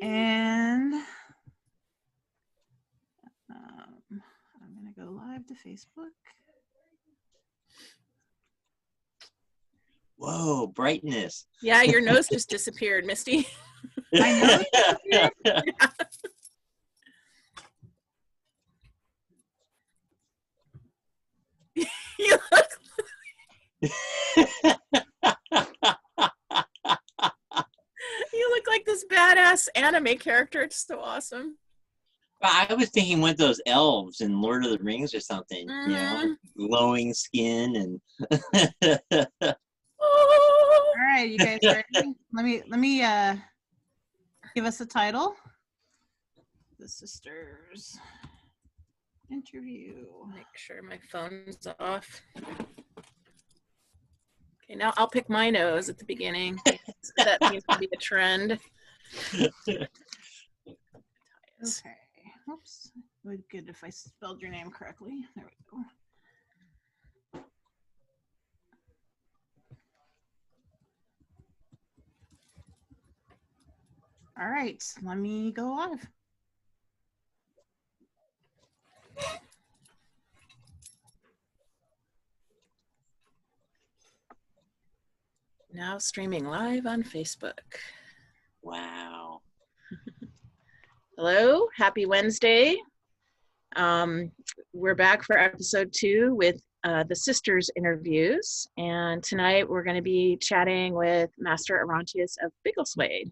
And I'm going to go live to Facebook. Whoa, brightness. Yeah, your nose just disappeared, Misty. My nose disappeared? Yeah. You look like this badass anime character. It's so awesome. I was thinking one of those elves in Lord of the Rings or something, you know, glowing skin and. All right, you guys ready? Let me give us a title. The Sisters interview. Make sure my phone's off. Okay, now I'll pick my nose at the beginning. That seems to be a trend. Okay. Oops. It would be good if I spelled your name correctly. There we go. All right, let me go live. Now streaming live on Facebook. Wow. Hello, happy Wednesday. We're back for episode 2 with the sisters interviews. And tonight we're going to be chatting with Master Arontius of Biggleswade.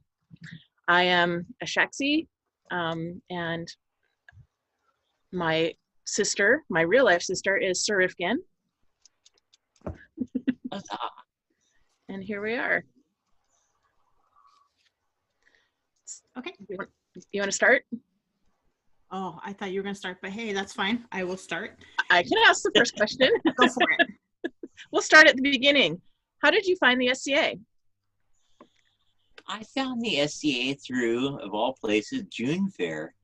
I am a Shaxi, and my sister, my real life sister, is Sarifkin. And here we are. Okay. You want to start? Oh, I thought you were going to start, but hey, that's fine. I will start. I can ask the first question. Go for it. We'll start at the beginning. How did you find the SCA? I found the SCA through, of all places, June Fair.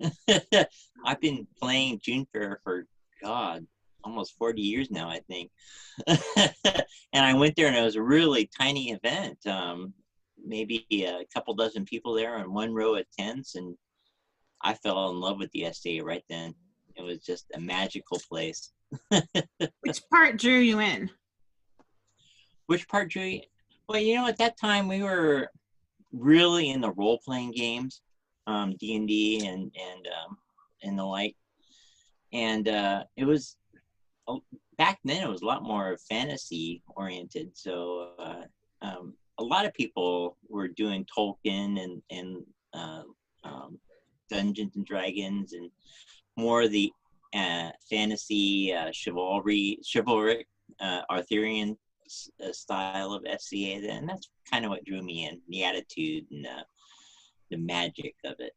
I've been playing June Fair for, God, almost 40 years now, I think. And I went there and it was a really tiny event. Maybe a couple dozen people there on one row of tents, and I fell in love with the SCA right then. It was just a magical place. Which part drew you in? Which part drew you? Well, you know, at that time we were really in the role-playing games, D&D and the like. And it was, back then it was a lot more fantasy-oriented. So a lot of people were doing Tolkien and Dungeons and Dragons and more of the fantasy, chivalric, Arthurian style of SCA, and that's kind of what drew me in, the attitude and the magic of it.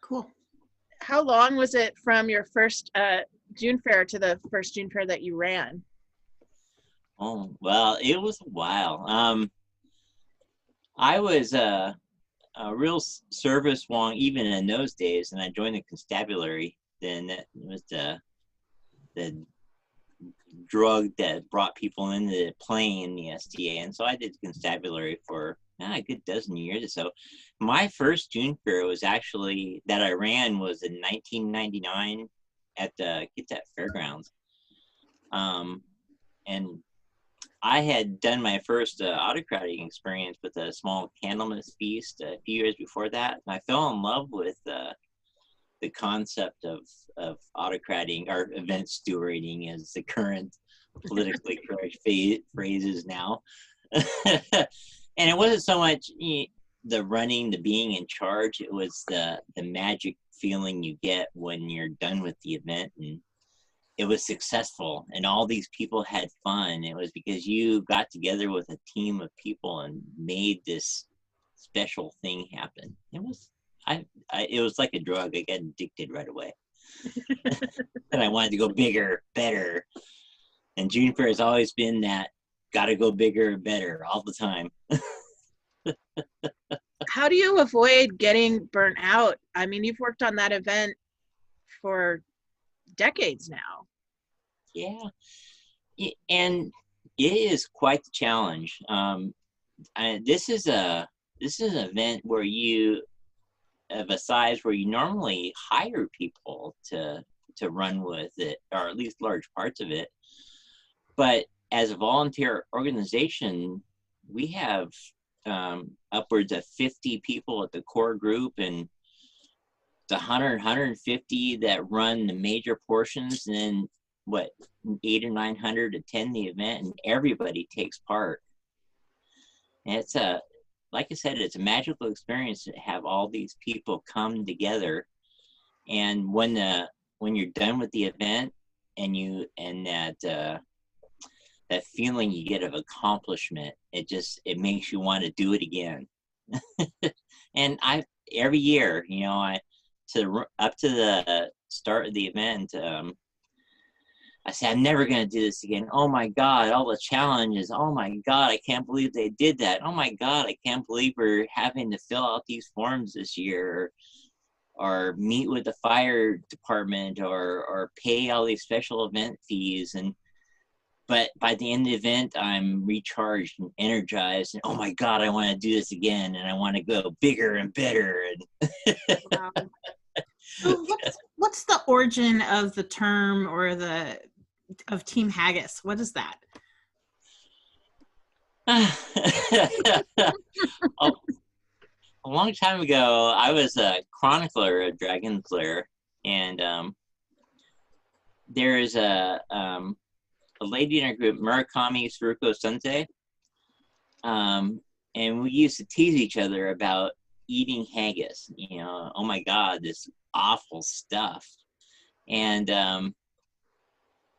Cool. How long was it from your first June Fair to the first June Fair that you ran? Oh, well, it was a while. I was a real service wong even in those days, and I joined the constabulary. Then that was the drug that brought people into playing the STA, and so I did constabulary for a good dozen years or so. My first June Fair was actually that I ran was in 1999 at the Kitsap Fairgrounds, and I had done my first autocrating experience with a small Candlemas feast a few years before that, and I fell in love with the concept of autocrating, or event stewarding as the current politically correct phrases now. And it wasn't so much the running, the being in charge, it was the magic feeling you get when you're done with the event and it was successful and all these people had fun. It was because you got together with a team of people and made this special thing happen. It was it was like a drug. I got addicted right away. And I wanted to go bigger, better. And June Fair has always been that gotta go bigger and better all the time. How do you avoid getting burnt out? I mean, you've worked on that event for decades now. Yeah. And it is quite the challenge. this is an event where you of a size where you normally hire people to run with it, or at least large parts of it. But as a volunteer organization, we have upwards of 50 people at the core group, and the 150 that run the major portions, and then 800 or 900 attend the event, and everybody takes part. And it's like I said, it's a magical experience to have all these people come together. And when you're done with the event, and that feeling you get of accomplishment, it makes you want to do it again. And every year, up to the start of the event, I say, I'm never going to do this again. Oh my God, all the challenges. Oh my God, I can't believe they did that. Oh my God, I can't believe we're having to fill out these forms this year, or meet with the fire department, or pay all these special event fees. But by the end of the event, I'm recharged and energized, and oh my God, I want to do this again, and I want to go bigger and better. Wow. So what's the origin of the term of Team Haggis? What is that? A long time ago, I was a chronicler, a dragon player, and there is a lady in our group, Murakami Suruko Sensei, and we used to tease each other about eating haggis. Oh my God, this awful stuff. And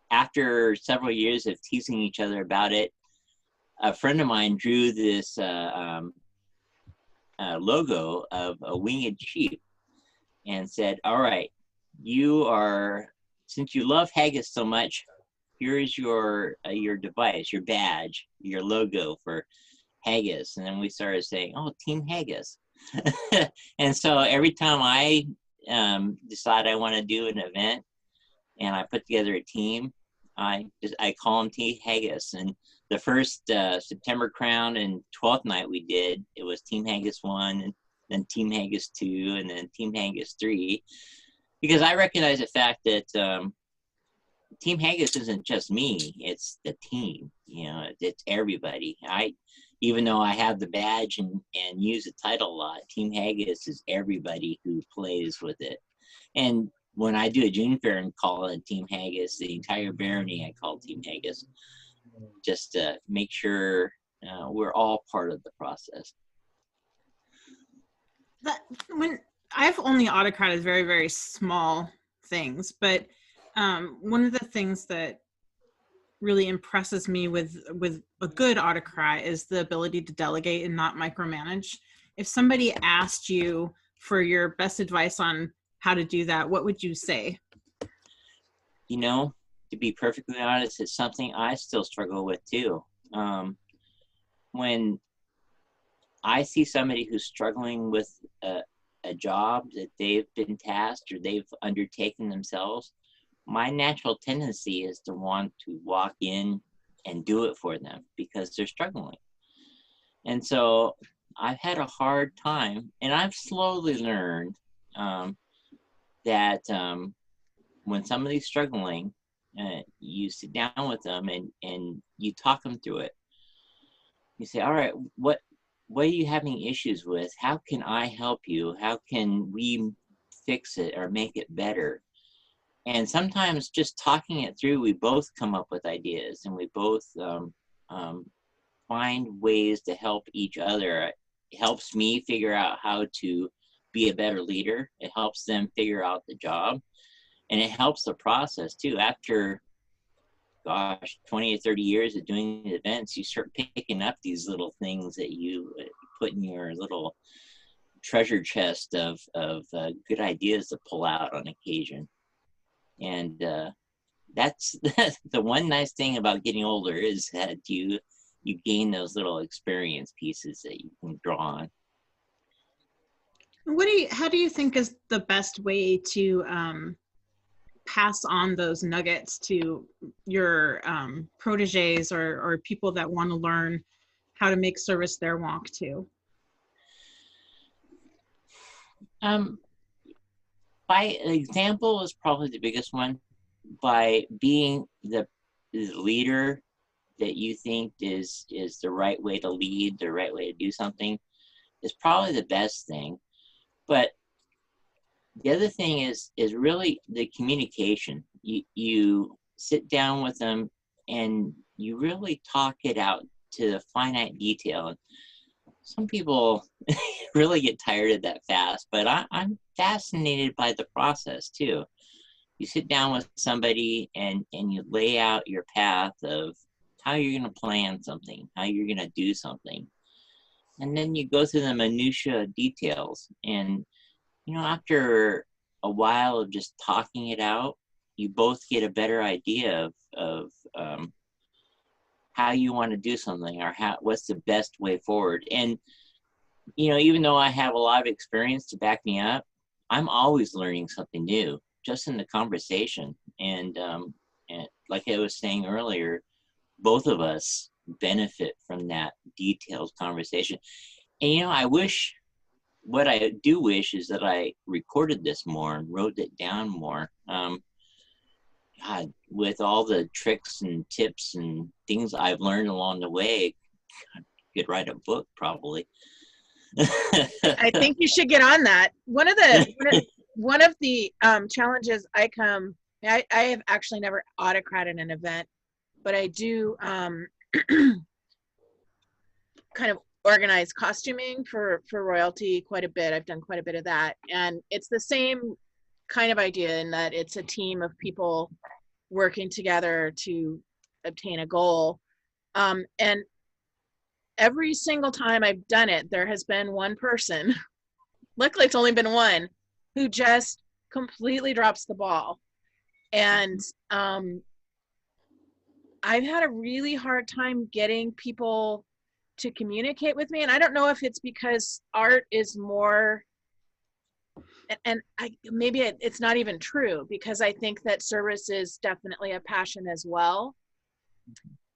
after several years of teasing each other about it, a friend of mine drew this logo of a winged sheep and said, all right, since you love haggis so much, here is your device, your badge, your logo for haggis. And then we started saying, oh, Team Haggis. And so every time I decide I want to do an event and I put together a team, I call them Team Haggis. And the first September Crown and 12th night we did, it was Team Haggis 1, and then Team Haggis 2, and then Team Haggis 3, because I recognize the fact that Team Haggis isn't just me, it's the team. It's everybody. Even though I have the badge and use the title a lot, Team Haggis is everybody who plays with it. And when I do a June fair and call it Team Haggis, the entire barony I call Team Haggis, just to make sure we're all part of the process. When I've only autocrated very, very small things, but one of the things that really impresses me with a good autocrat is the ability to delegate and not micromanage. If somebody asked you for your best advice on how to do that, what would you say? To be perfectly honest, it's something I still struggle with too. When I see somebody who's struggling with a job that they've been tasked or they've undertaken themselves, my natural tendency is to want to walk in and do it for them because they're struggling. And so I've had a hard time, and I've slowly learned that when somebody's struggling, you sit down with them and you talk them through it. You say, all right, what are you having issues with? How can I help you? How can we fix it or make it better? And sometimes just talking it through, we both come up with ideas, and we both find ways to help each other. It helps me figure out how to be a better leader. It helps them figure out the job, and it helps the process too. After, 20 or 30 years of doing events, you start picking up these little things that you put in your little treasure chest of good ideas to pull out on occasion. And that's the one nice thing about getting older, is that you gain those little experience pieces that you can draw on. How do you think is the best way to pass on those nuggets to your proteges or people that want to learn how to make service their walk too? By example is probably the biggest one. By being the leader that you think is the right way to lead, the right way to do something, is probably the best thing. But the other thing is really the communication. You sit down with them and you really talk it out to the finite detail. Some people really get tired of that fast, but I'm fascinated by the process too. You sit down with somebody and you lay out your path of how you're going to plan something, how you're going to do something. And then you go through the minutia details. And, you know, after a while of just talking it out, you both get a better idea of how you want to do something, or what's the best way forward. And, you know, even though I have a lot of experience to back me up, I'm always learning something new just in the conversation. And like I was saying earlier, both of us benefit from that detailed conversation. And, you know, what I do wish is that I recorded this more and wrote it down more. God, with all the tricks and tips and things I've learned along the way, I could write a book probably. I think you should get on that. One of the challenges I have actually never autocrated an event, but I do kind of organize costuming for royalty quite a bit. I've done quite a bit of that, and it's the same kind of idea in that it's a team of people working together to obtain a goal. And every single time I've done it, there has been one person, luckily it's only been one, who just completely drops the ball. And I've had a really hard time getting people to communicate with me. And I don't know if it's because art is more, and maybe it's not even true, because I think that service is definitely a passion as well.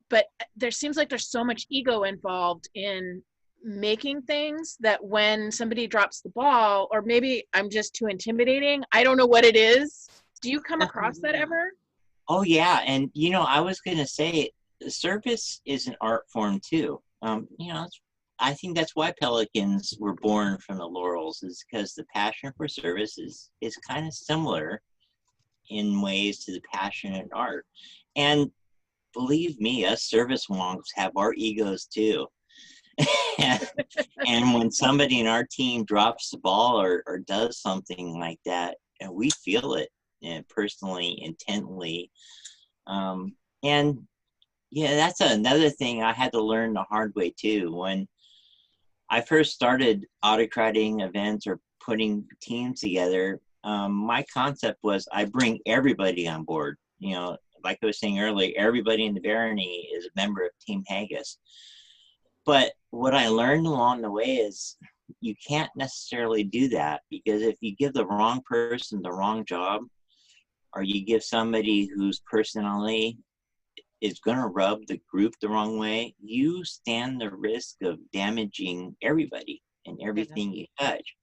But there seems like there's so much ego involved in making things that when somebody drops the ball, or maybe I'm just too intimidating, I don't know what it is. Do you come across that ever? Oh yeah, and you know, I was gonna say, service is an art form too. You know, I think that's why pelicans were born from the laurels, is because the passion for service is kind of similar in ways to the passion in art. And believe me, us service wonks have our egos too. And when somebody in our team drops the ball or does something like that, and we feel it, and personally, intently. And yeah, that's another thing I had to learn the hard way too. When I first started autocrating events or putting teams together, my concept was I bring everybody on board. You know, like I was saying earlier, everybody in the barony is a member of Team Haggis. But what I learned along the way is you can't necessarily do that, because if you give the wrong person the wrong job, or you give somebody whose personality is going to rub the group the wrong way, you stand the risk of damaging everybody and everything you touch.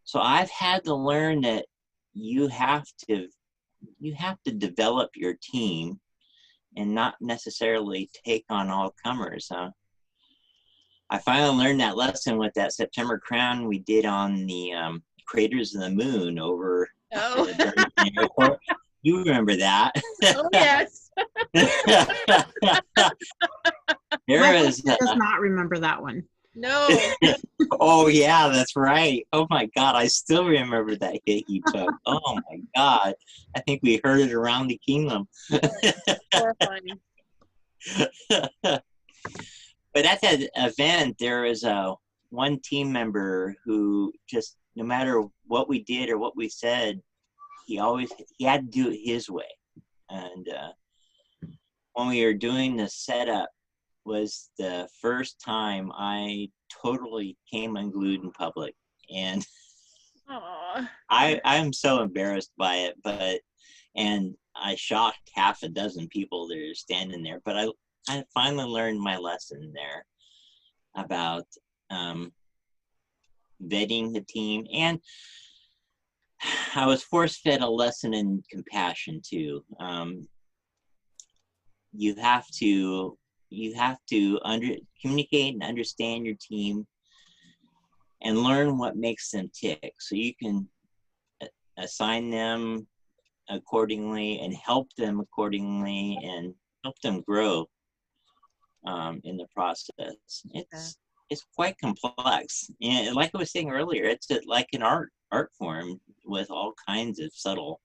So I've had to learn that you have to develop your team and not necessarily take on all comers. I finally learned that lesson with that September crown we did on the craters of the moon over the airport. You remember that? Oh yes. Does not remember that one. No. Oh yeah, that's right. Oh my God, I still remember that hit you took. Oh my God, I think we heard it around the kingdom. Horrifying. But at that event, there was one team member who just, no matter what we did or what we said, he had to do it his way. And when we were doing the setup, was the first time I totally came unglued in public, and I'm so embarrassed by it. And I shocked half a dozen people that are standing there. But I finally learned my lesson there. about vetting the team. And I was force-fed a lesson in compassion too. You have to communicate and understand your team and learn what makes them tick, so you can assign them accordingly and help them accordingly and help them grow in the process. It's quite complex, and like I was saying earlier, it's like an art form with all kinds of subtle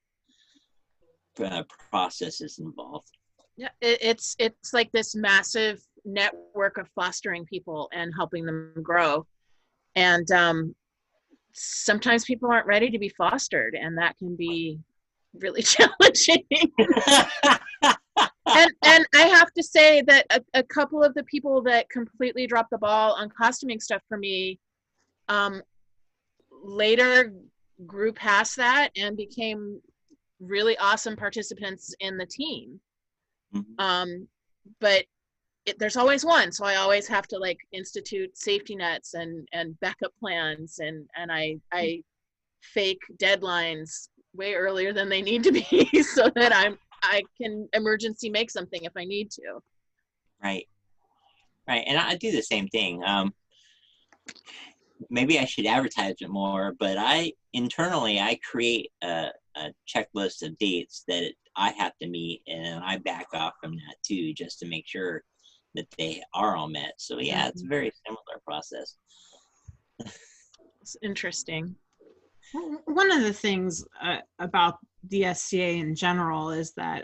processes involved. Yeah, it's like this massive network of fostering people and helping them grow. And sometimes people aren't ready to be fostered, and that can be really challenging. and I have to say that a couple of the people that completely dropped the ball on costuming stuff for me later grew past that and became really awesome participants in the team. But there's always one, so I always have to like institute safety nets and backup plans, and I fake deadlines way earlier than they need to be so that I can emergency make something if I need to. Right, and I do the same thing. Maybe I should advertise it more, but I create a checklist of dates that I have to meet, and I back off from that too, just to make sure that they are all met. So yeah, it's a very similar process. It's interesting. One of the things about the SCA in general is that,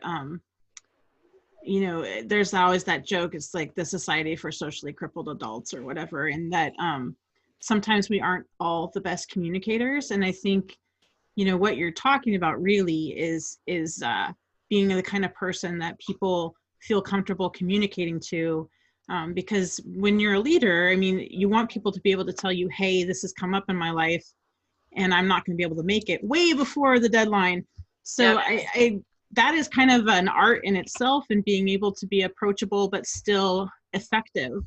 there's always that joke, it's like the Society for Socially Crippled Adults or whatever, and that sometimes we aren't all the best communicators. And I think, what you're talking about really is being the kind of person that people feel comfortable communicating to, because when you're a leader, I mean, you want people to be able to tell you, hey, this has come up in my life and I'm not going to be able to make it way before the deadline. So I that is kind of an art in itself, and being able to be approachable but still effective.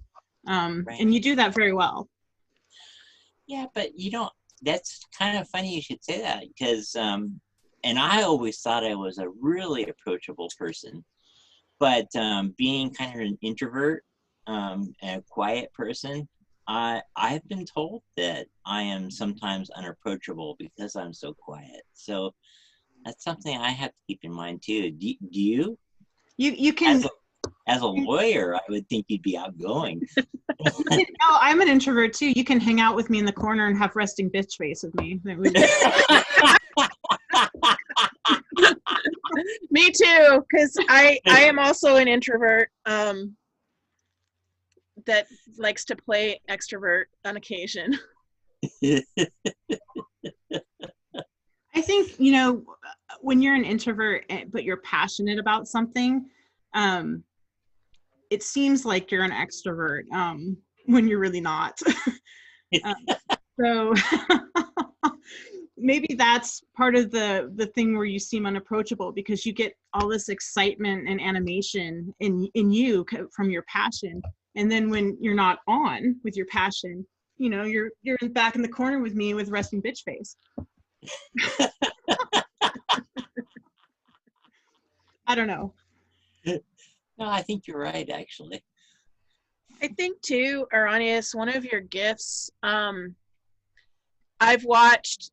Right. And you do that very well. Yeah, but that's kind of funny you should say that, because and I always thought I was a really approachable person, but being kind of an introvert and a quiet person, I've been told that I am sometimes unapproachable because I'm so quiet. So that's something I have to keep in mind too. Do you? You can. As a lawyer, I would think you'd be outgoing. No, I'm an introvert too. You can hang out with me in the corner and have resting bitch face with me. Me too, because I am also an introvert that likes to play extrovert on occasion. I think, when you're an introvert but you're passionate about something, it seems like you're an extrovert when you're really not. So maybe that's part of the thing where you seem unapproachable, because you get all this excitement and animation in you from your passion. And then when you're not on with your passion, you're back in the corner with me with resting bitch face. I don't know. No, I think you're right, actually. I think too, Arontius, one of your gifts, I've watched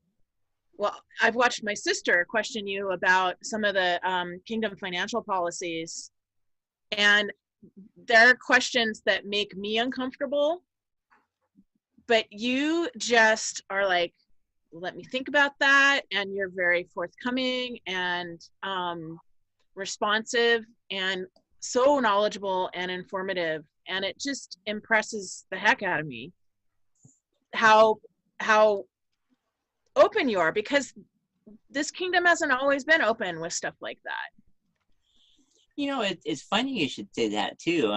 my sister question you about some of the kingdom financial policies, and there are questions that make me uncomfortable, but you just are like, let me think about that, and you're very forthcoming and responsive and so knowledgeable and informative, and it just impresses the heck out of me how open you are, because this kingdom hasn't always been open with stuff like that. It's funny you should say that too.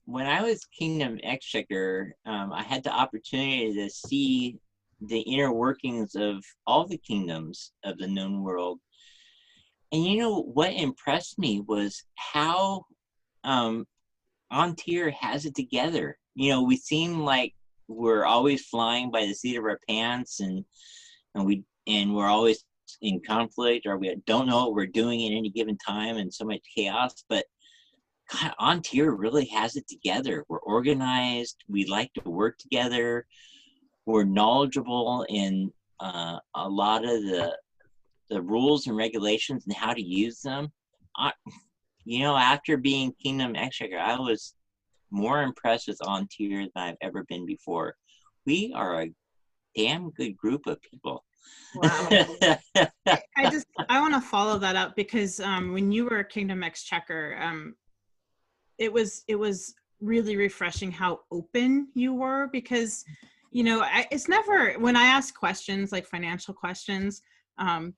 When I was Kingdom Exchequer, I had the opportunity to see the inner workings of all the kingdoms of the known world. And what impressed me was how Arontius has it together. We seem like we're always flying by the seat of our pants, and we're always in conflict, or we don't know what we're doing at any given time, and so much chaos. But God, On Tier really has it together. We're organized. We like to work together. We're knowledgeable in a lot of the rules and regulations and how to use them. After being Kingdom Exchequer, I was more impressed with On Tier than I've ever been before. We are a damn good group of people. Wow. I want to follow that up, because when you were Kingdom Exchequer, it was really refreshing how open you were, because it's never, when I ask questions like financial questions,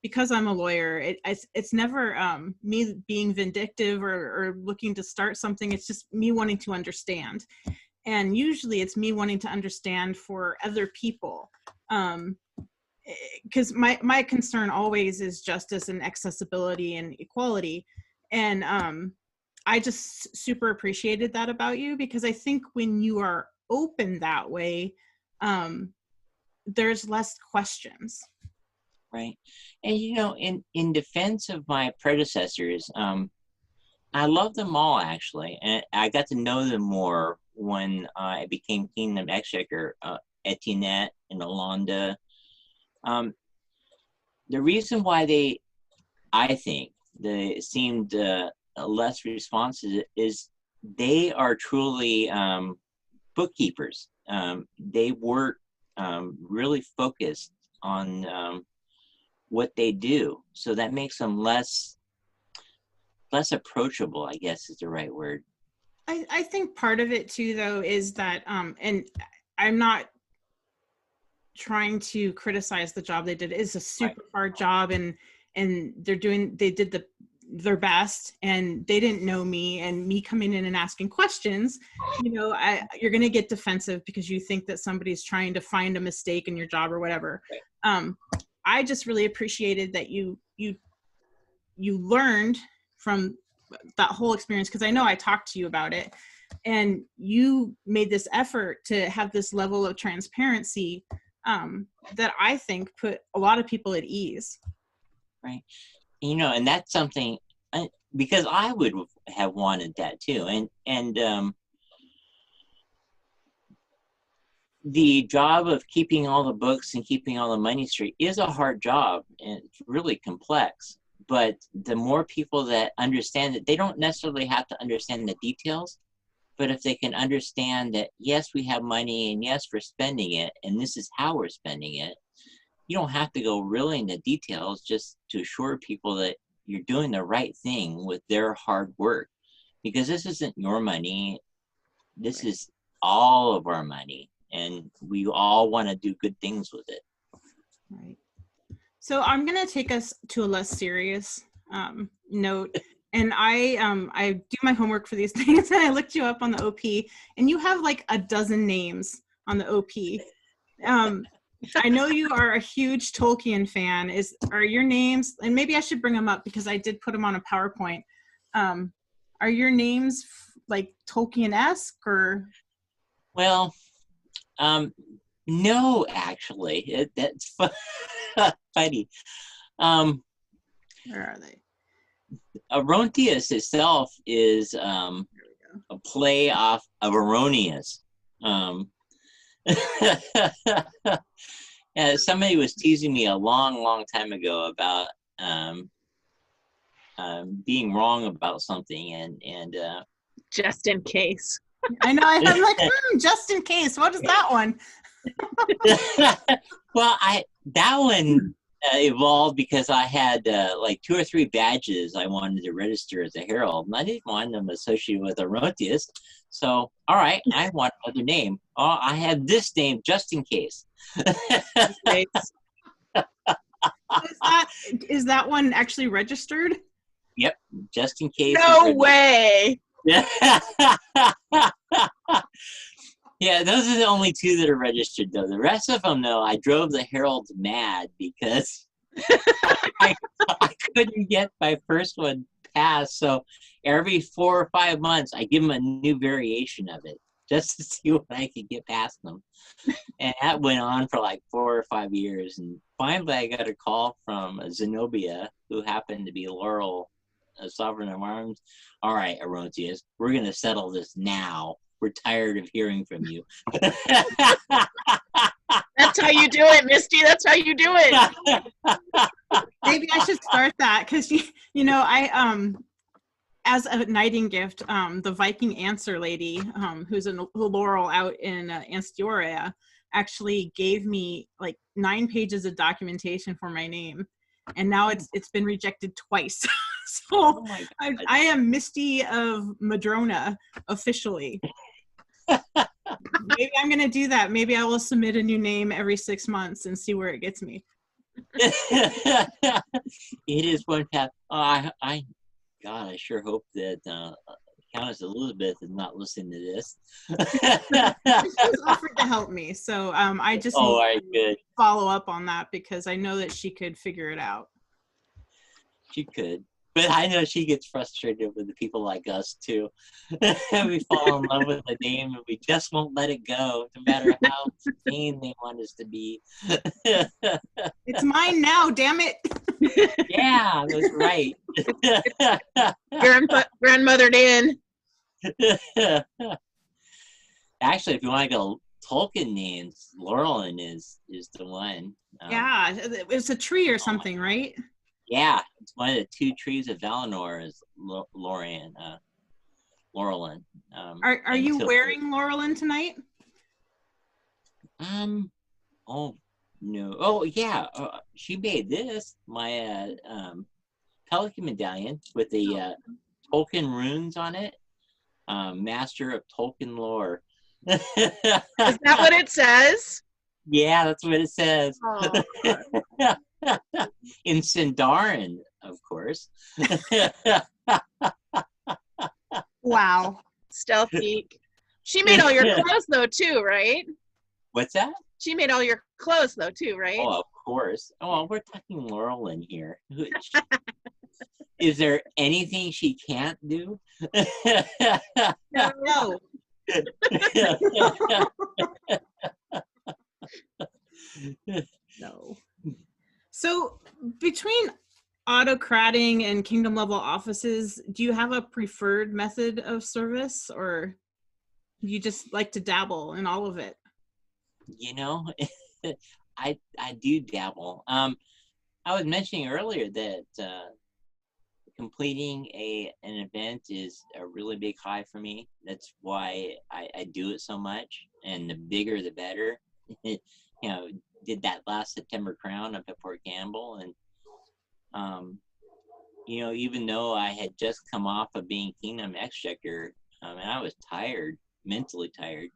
because I'm a lawyer, it's never me being vindictive or looking to start something. It's just me wanting to understand, and usually it's me wanting to understand for other people, because my concern always is justice and accessibility and equality. And I just super appreciated that about you, because I think when you are open that way, there's less questions. Right. And in defense of my predecessors, I love them all, actually, and I got to know them more when I became Kingdom Exchequer. Etienne and Alonda. The reason why I think they seemed less responsive is they are truly bookkeepers. They work really focused on what they do, so that makes them less approachable, I guess is the right word. I think part of it too, though, is that and I'm not trying to criticize the job they did. It's a super hard job, and they did their best, and they didn't know me, and me coming in and asking questions, you're going to get defensive because you think that somebody's trying to find a mistake in your job or whatever. I just really appreciated that you learned from that whole experience, because I know I talked to you about it, and you made this effort to have this level of transparency that I think put a lot of people at ease. Right. And that's something, because I would have wanted that too. And the job of keeping all the books and keeping all the money straight is a hard job, and it's really complex. But the more people that understand it, they don't necessarily have to understand the details, but if they can understand that, yes, we have money, and yes, we're spending it, and this is how we're spending it, you don't have to go really into details, just to assure people that you're doing the right thing with their hard work. Because this isn't your money, this is all of our money, and we all want to do good things with it. Right. So I'm going to take us to a less serious note. And I do my homework for these things, and I looked you up on the OP, and you have like a dozen names on the OP. I know you are a huge Tolkien fan. Are your names, and maybe I should bring them up because I did put them on a PowerPoint. Are your names like Tolkien-esque, or? Well, no, actually, that's funny. Where are they? Arontius itself is a play off of Aronius. Somebody was teasing me a long time ago about being wrong about something, and just in case. I know. I'm like, just in case. What is that one? Well, that one evolved because I had like 2 or 3 badges I wanted to register as a herald, and I didn't want them associated with Arontius. So, all right, I want another name. Oh, I have this name just in case. Is that one actually registered? Yep, just in case. No way. Yeah, those are the only 2 that are registered, though. The rest of them, though, I drove the heralds mad because I couldn't get my first one passed. So every 4 or 5 months, I give them a new variation of it. just to see what I could get past them. And that went on for like 4 or 5 years. And finally I got a call from Zenobia, who happened to be Laurel, Sovereign of Arms. All right, Arontius, we're going to settle this now. We're tired of hearing from you. That's how you do it, Misty. That's how you do it. Maybe I should start that because I as a knighting gift, the Viking Answer lady, who's a Laurel out in Anstioria, actually gave me like 9 pages of documentation for my name, and now it's been rejected twice. So I am Misty of Madrona officially. Maybe I'm gonna do that. Maybe I will submit a new name every 6 months and see where it gets me. It is one path. God, I sure hope that Countess Elizabeth is not listening to this. She's offered to help me, so I just need to follow up on that because I know that she could figure it out. She could, but I know she gets frustrated with the people like us too. We fall in love with the name and we just won't let it go, no matter how vain they want us to be. It's mine now, damn it. Yeah, that's right. Grandmothered in. Actually, if you want to go Tolkien names, Laurelin is the one. Yeah, it's a tree or something, right? Yeah, it's one of the 2 trees of Valinor is Laurelin. Are you wearing Laurelin tonight? Oh no. Oh yeah. She made this my Pelican medallion with the Tolkien runes on it. Master of Tolkien lore. Is that what it says? Yeah, that's what it says. In Sindarin, of course. Wow. Stealth geek. She made all your clothes though too, right? What's that? She made all your clothes though too, right? Oh, of course. Oh, we're talking Laurel in here. Is there anything she can't do? No. No. So between autocrating and kingdom level offices, do you have a preferred method of service, or do you just like to dabble in all of it? I do dabble. I was mentioning earlier that completing an event is a really big high for me. That's why I do it so much, and the bigger the better. Did that last September Crown up at Port Campbell, and even though I had just come off of being Kingdom Exchequer, and I was tired, mentally tired,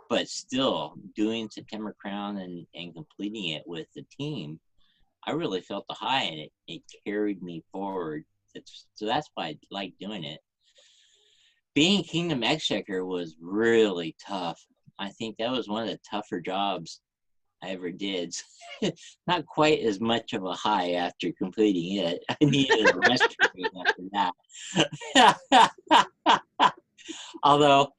but still doing September Crown and completing it with the team, I really felt the high, and it carried me forward. So that's why I like doing it. Being Kingdom Exchequer was really tough. I think that was one of the tougher jobs I ever did. Not quite as much of a high after completing it. I needed a rest after that. Although,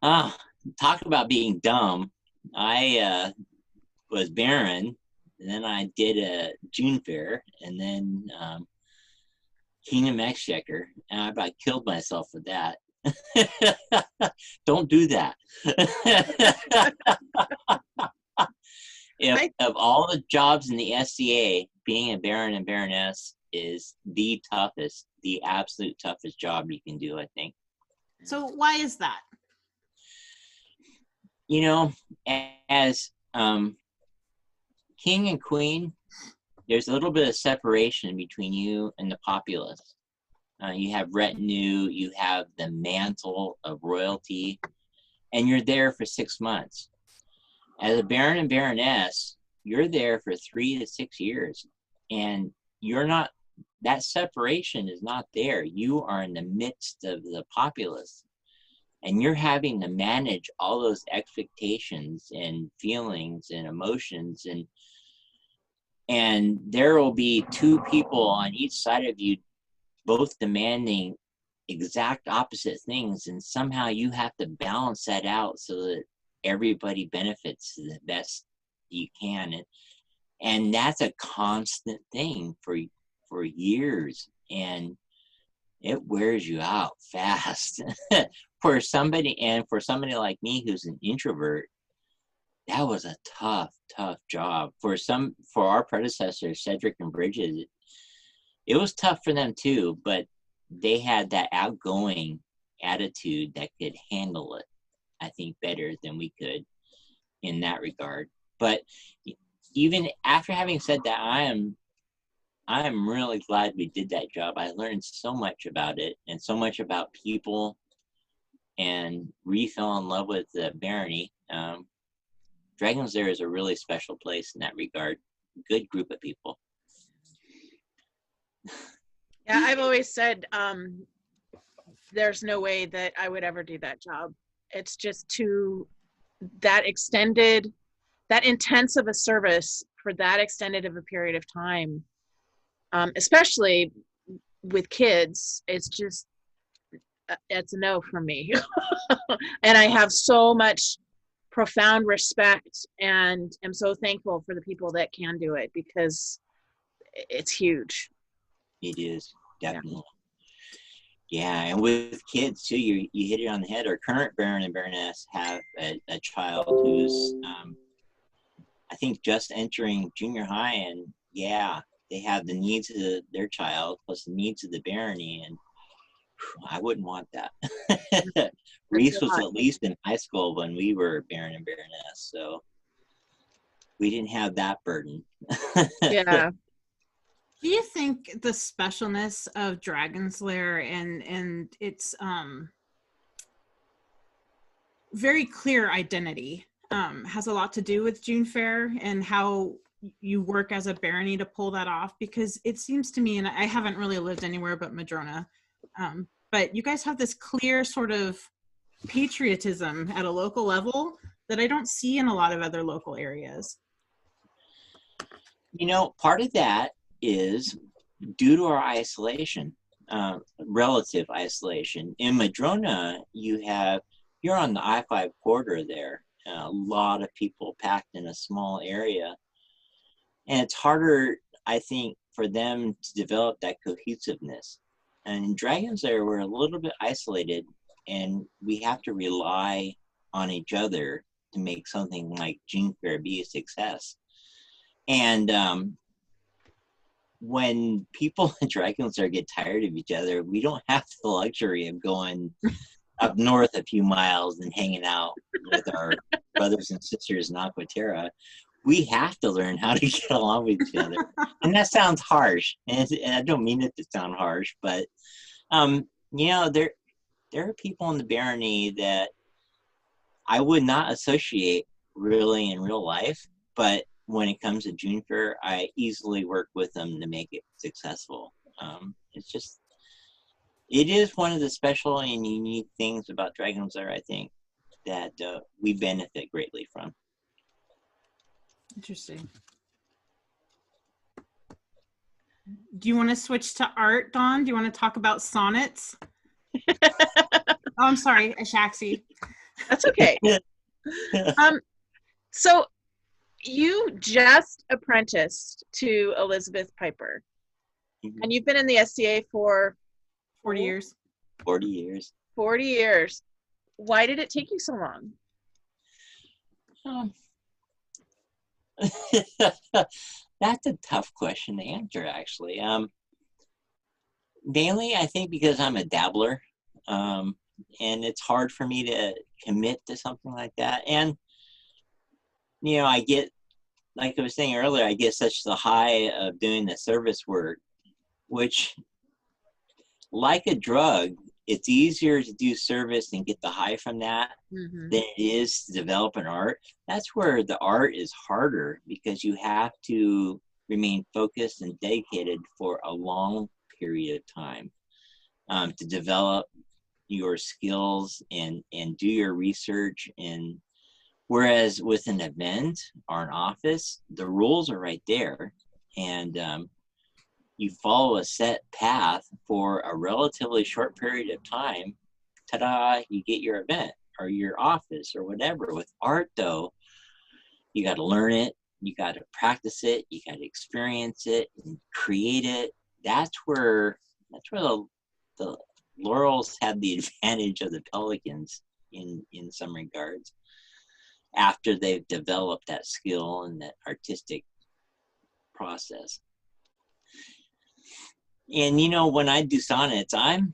talk about being dumb. I was Baron, and then I did a June Fair, and then Kingdom Exchequer, and I about killed myself with that. Don't do that. Of all the jobs in the SCA, being a Baron and Baroness is the toughest, the absolute toughest job you can do, I think. So why is that? As king and queen, there's a little bit of separation between you and the populace. You have retinue, you have the mantle of royalty, and you're there for 6 months. As a Baron and Baroness, you're there for 3 to 6 years, and that separation is not there. You are in the midst of the populace, and you're having to manage all those expectations and feelings and emotions, and there will be 2 people on each side of you, both demanding exact opposite things, and somehow you have to balance that out so that everybody benefits the best you can. And that's a constant thing for years, and it wears you out fast. For somebody like me who's an introvert, that was a tough job. For our predecessors, Cedric and Bridget, it was tough for them too, but they had that outgoing attitude that could handle it, I think, better than we could in that regard. But even after having said that, I am really glad we did that job. I learned so much about it and so much about people, and fell in love with the barony. Dragon's Lair is a really special place in that regard. Good group of people. Yeah, I've always said there's no way that I would ever do that job. It's just that intense of a service for that extended of a period of time, especially with kids. It's a no for me. And I have so much profound respect and am so thankful for the people that can do it, because it's huge. It is, definitely. Yeah, and with kids too, you hit it on the head. Our current Baron and Baroness have a child who's, I think, just entering junior high, and yeah, they have the needs of their child plus the needs of the barony, and I wouldn't want that. Reese was at least in high school when we were Baron and Baroness, so we didn't have that burden. Yeah. Do you think the specialness of Dragon's Lair and its very clear identity has a lot to do with June Fair and how you work as a barony to pull that off? Because it seems to me, and I haven't really lived anywhere but Madrona, but you guys have this clear sort of patriotism at a local level that I don't see in a lot of other local areas. You know, part of that is due to our isolation, relative isolation. In Madrona, you're on the I-5 corridor there. A lot of people packed in a small area. And it's harder, I think, for them to develop that cohesiveness. And in Dragon's Lair, we're a little bit isolated, and we have to rely on each other to make something like June Fair be a success. And when people in Dragon's Lair get tired of each other, we don't have the luxury of going up north a few miles and hanging out with our brothers and sisters in Aquaterra. We have to learn how to get along with each other. And that sounds harsh. And I don't mean it to sound harsh, but, you know, there are people in the barony that I would not associate really in real life, but when it comes to June Fair, I easily work with them to make it successful. It is one of the special and unique things about Dragon's Lair, I think, that we benefit greatly from. Interesting. Do you want to switch to art, Dawn? Do you want to talk about sonnets? Oh, I'm sorry, Ashaxi. That's okay. So you just apprenticed to Elizabeth Piper, and you've been in the SCA for 40 years. 40 years. 40 years. Why did it take you so long? That's a tough question to answer, actually. Mainly, I think because I'm a dabbler, and it's hard for me to commit to something like that. And, you know, I get, like I was saying earlier, I get such the high of doing the service work, which, like a drug, it's easier to do service and get the high from that than it is to develop an art. That's where the art is harder, because you have to remain focused and dedicated for a long period of time to develop your skills and do your research. And whereas with an event or an office, the rules are right there. And you follow a set path for a relatively short period of time, ta-da, you get your event or your office or whatever. With art, though, you got to learn it, you got to practice it, you got to experience it and create it. That's where the laurels have the advantage of the pelicans in some regards, after they've developed that skill and that artistic process. And you know, when I do sonnets, I'm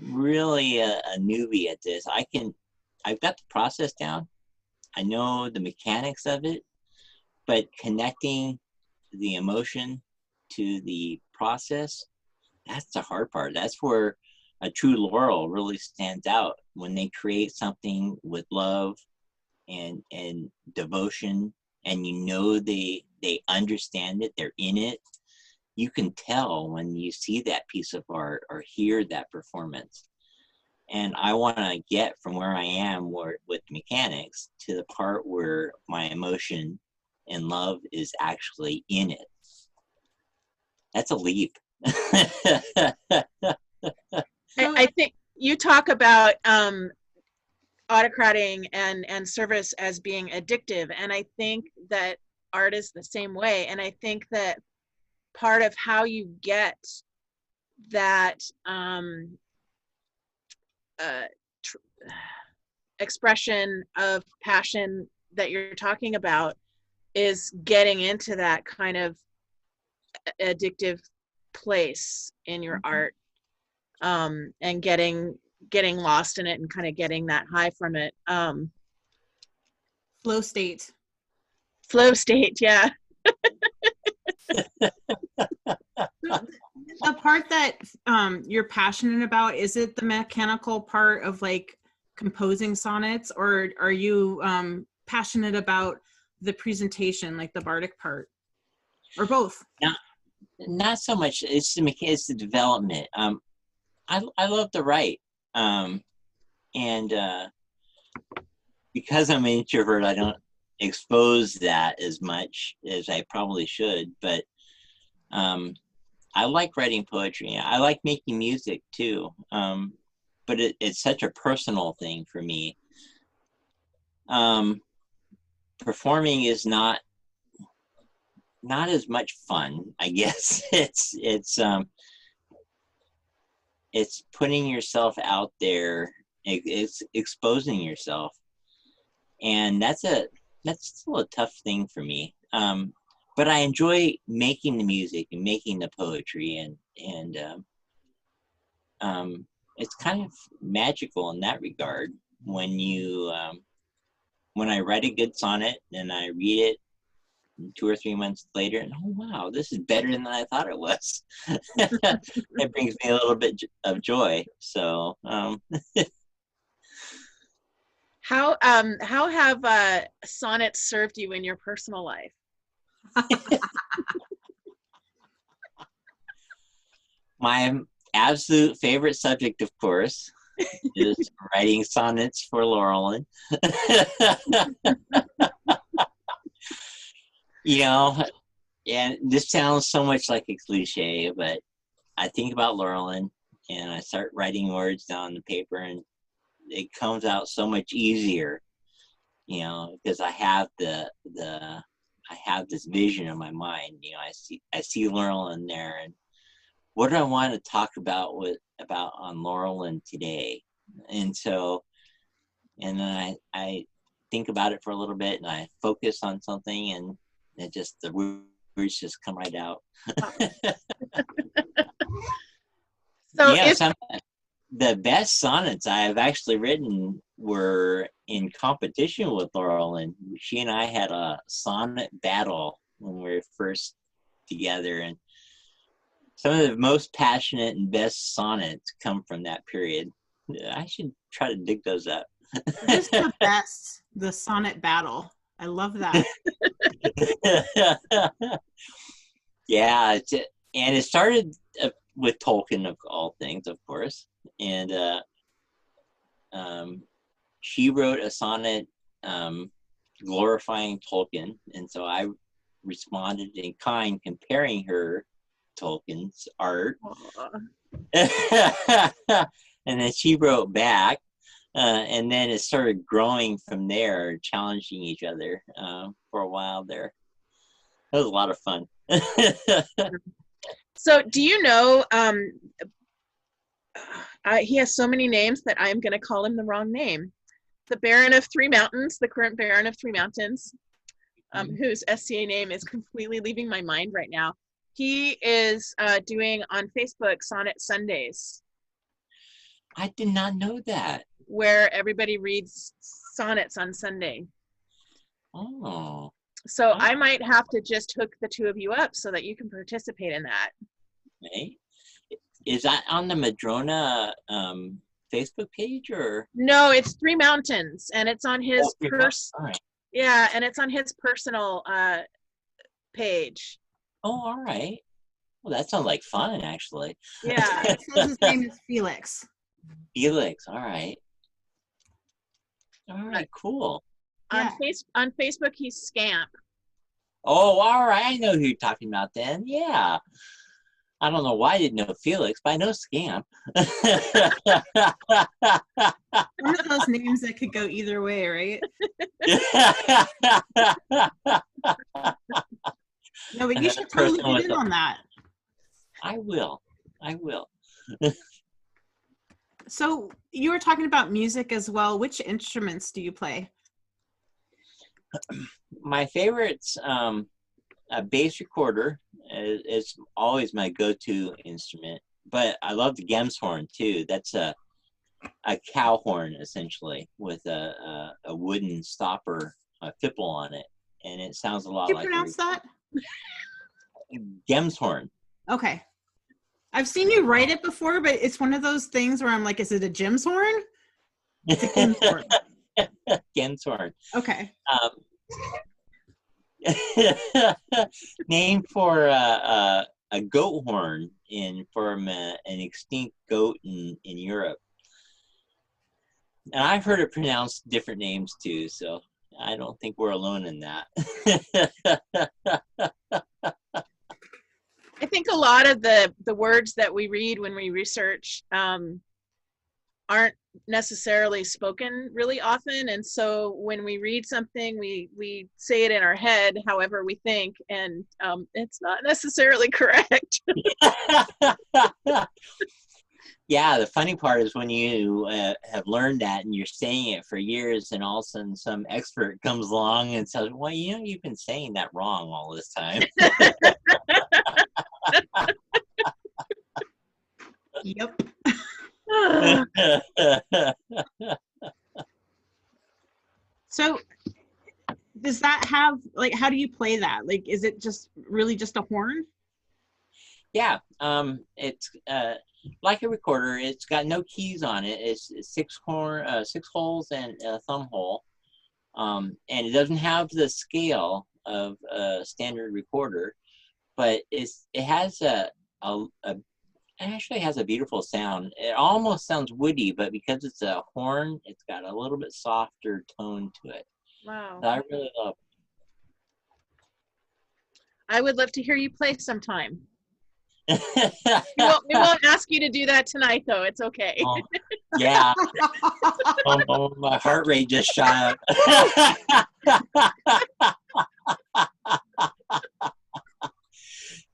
really a newbie at this. I've got the process down. I know the mechanics of it, but connecting the emotion to the process, that's the hard part. That's where a true laurel really stands out, when they create something with love and devotion, and you know they understand it, they're in it. You can tell when you see that piece of art or hear that performance. And I want to get from where I am with mechanics to the part where my emotion and love is actually in it. That's a leap. I think you talk about autocrating and service as being addictive, and I think that art is the same way. And I think that part of how you get that expression of passion that you're talking about is getting into that kind of addictive place in your art, and getting lost in it and kind of getting that high from it. Flow state. Yeah. The part that you're passionate about, is it the mechanical part of like composing sonnets, or are you passionate about the presentation, like the bardic part, or both? Not so much. It's the development. I love to write, and because I'm an introvert, I don't expose that as much as I probably should. But I like writing poetry. I like making music too. But it's such a personal thing for me. Performing is not as much fun, I guess. It's putting yourself out there. It's exposing yourself, and that's still a tough thing for me. But I enjoy making the music and making the poetry, and it's kind of magical in that regard when you when I write a good sonnet and I read it 2 or 3 months later, and oh wow, this is better than I thought it was. It brings me a little bit of joy. So how have sonnets served you in your personal life? My absolute favorite subject, of course, is writing sonnets for Laurelyn. You know, and this sounds so much like a cliche, but I think about Laurelyn and I start writing words down on the paper, and it comes out so much easier, you know, because I have I have this vision in my mind. You know, I see Laurelyn there, and what do I want to talk about on Laurelyn today? And so, and then I think about it for a little bit, and I focus on something, and the words just come right out. So yeah, the best sonnets I've actually written were in competition with Laurelyn. She and I had a sonnet battle when we were first together, and some of the most passionate and best sonnets come from that period. I should try to dig those up. This is the best, the sonnet battle. I love that. Yeah, and it started with Tolkien, of all things, of course. And she wrote a sonnet glorifying Tolkien, and so I responded in kind, comparing her Tolkien's art. Aw. And then she wrote back, and then it started growing from there, challenging each other for a while there. It was a lot of fun. So do you know, he has so many names that I'm going to call him the wrong name. The Baron of Three Mountains, the current Baron of Three Mountains, whose SCA name is completely leaving my mind right now. He is doing on Facebook Sonnet Sundays. I did not know that. Where everybody reads sonnets on Sunday. Oh. So I might have to just hook the two of you up so that you can participate in that. Okay. Is that on the Madrona Facebook page or? No, it's Three Mountains, and it's on his Right. Yeah, and it's on his personal page. Oh, all right. Well, that sounds like fun, actually. Yeah. It says his name is Felix. Felix, all right. All right, cool. On Facebook, he's Scamp. Oh, all right. I know who you're talking about then. Yeah. I don't know why I didn't know Felix, but I know Scamp. One of those names that could go either way, right? No, but you should totally get in on that. I will. So you were talking about music as well. Which instruments do you play? My favorite's a bass recorder is always my go-to instrument, but I love the Gemshorn too. That's a cow horn essentially with a wooden stopper, a fipple on it, and it sounds a lot Did you like. pronounce that? Gemshorn. Okay. I've seen you write it before, but it's one of those things where I'm like, is it a Jim's horn? It's a Gem's horn. Gemshorn. Okay. Named for a goat horn from an extinct goat in Europe. And I've heard it pronounced different names too, so I don't think we're alone in that. I think a lot of the words that we read when we research aren't necessarily spoken really often, and so when we read something, we say it in our head however we think, and it's not necessarily correct. Yeah, the funny part is when you have learned that and you're saying it for years, and all of a sudden some expert comes along and says, well, you've been saying that wrong all this time. Yep. So does that have, like, how do you play that? Like, is it just really just a horn? Yeah, it's like a recorder. It's got no keys on it. It's six holes and a thumb hole, and it doesn't have the scale of a standard recorder, but it actually has a beautiful sound. It almost sounds woody, but because it's a horn, it's got a little bit softer tone to it. Wow. That I really love. I would love to hear you play sometime. We won't ask you to do that tonight, though. It's okay. Yeah. My heart rate just shot up.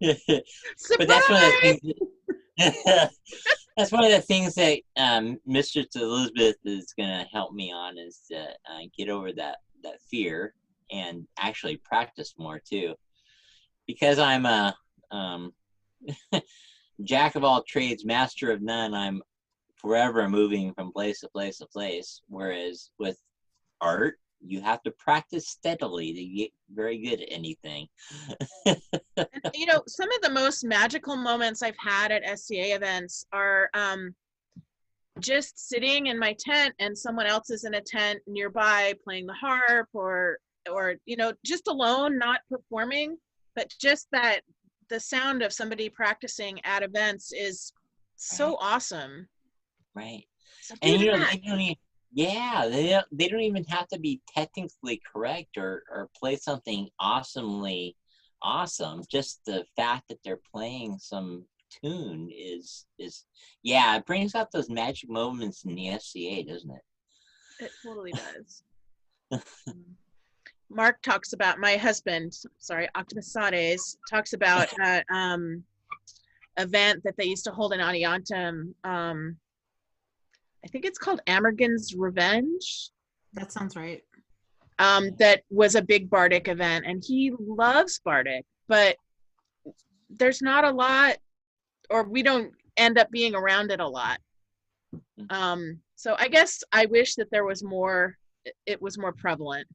But that's one of the things. That's one of the things that Mistress Elizabeth is going to help me on, is to get over that fear and actually practice more too. Because I'm a jack of all trades, master of none, I'm forever moving from place to place to place. Whereas with art, you have to practice steadily to get very good at anything. Some of the most magical moments I've had at SCA events are just sitting in my tent and someone else is in a tent nearby playing the harp, or just alone, not performing, but just that the sound of somebody practicing at events is so awesome. Right. So And they don't even have to be technically correct or play something awesomely awesome. Just the fact that they're playing some tune is yeah, it brings out those magic moments in the SCA, doesn't it? It totally does. Mark talks about, my husband, sorry, Optimus Sades, talks about event that they used to hold in Adiantum. I think it's called Amergen's Revenge. That sounds right. That was a big Bardic event, and he loves Bardic, but there's not a lot, or we don't end up being around it a lot. So I guess I wish that there was more, it was more prevalent.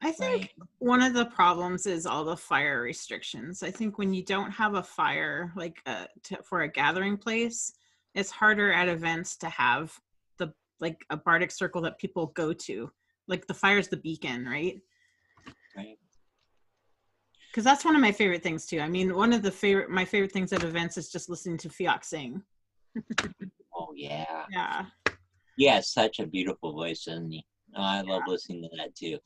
I think one of the problems is all the fire restrictions. I think when you don't have a fire, like for a gathering place, it's harder at events to have like a Bardic circle that people go to. Like the fire's the beacon, right? Right. Because that's one of my favorite things too. I mean, one of my favorite things at events is just listening to Fiok sing. Oh yeah. Yeah. He has such a beautiful voice, doesn't he? Oh, I love listening to that too.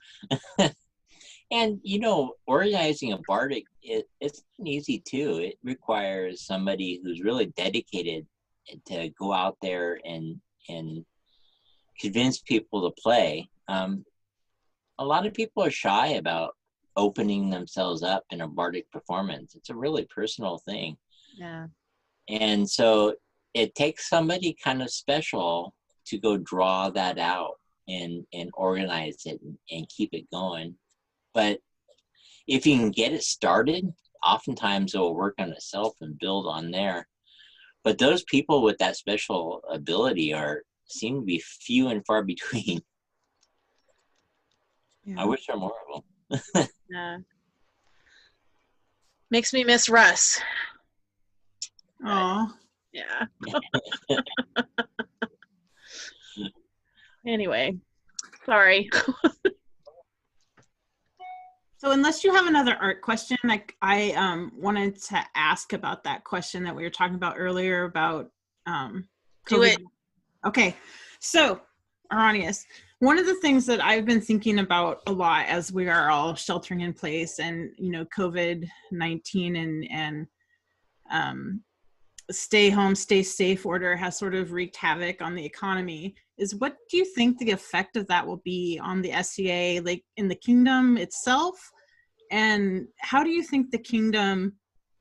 And you know, organizing a Bardic, it's easy too. It requires somebody who's really dedicated to go out there and convince people to play. A lot of people are shy about opening themselves up in a Bardic performance. It's a really personal thing. Yeah. And so it takes somebody kind of special to go draw that out and organize it and keep it going. But if you can get it started, oftentimes it will work on itself and build on there. But those people with that special ability seem to be few and far between. Yeah. I wish there were more of them. Yeah. Makes me miss Russ. Oh. Yeah. Anyway, sorry. So unless you have another art question, like I wanted to ask about that question that we were talking about earlier about COVID. Do it. Okay, so Arontius, one of the things that I've been thinking about a lot as we are all sheltering in place, and you know, COVID-19 and stay home, stay safe order has sort of wreaked havoc on the economy, is what do you think the effect of that will be on the SCA, like in the kingdom itself? And how do you think the kingdom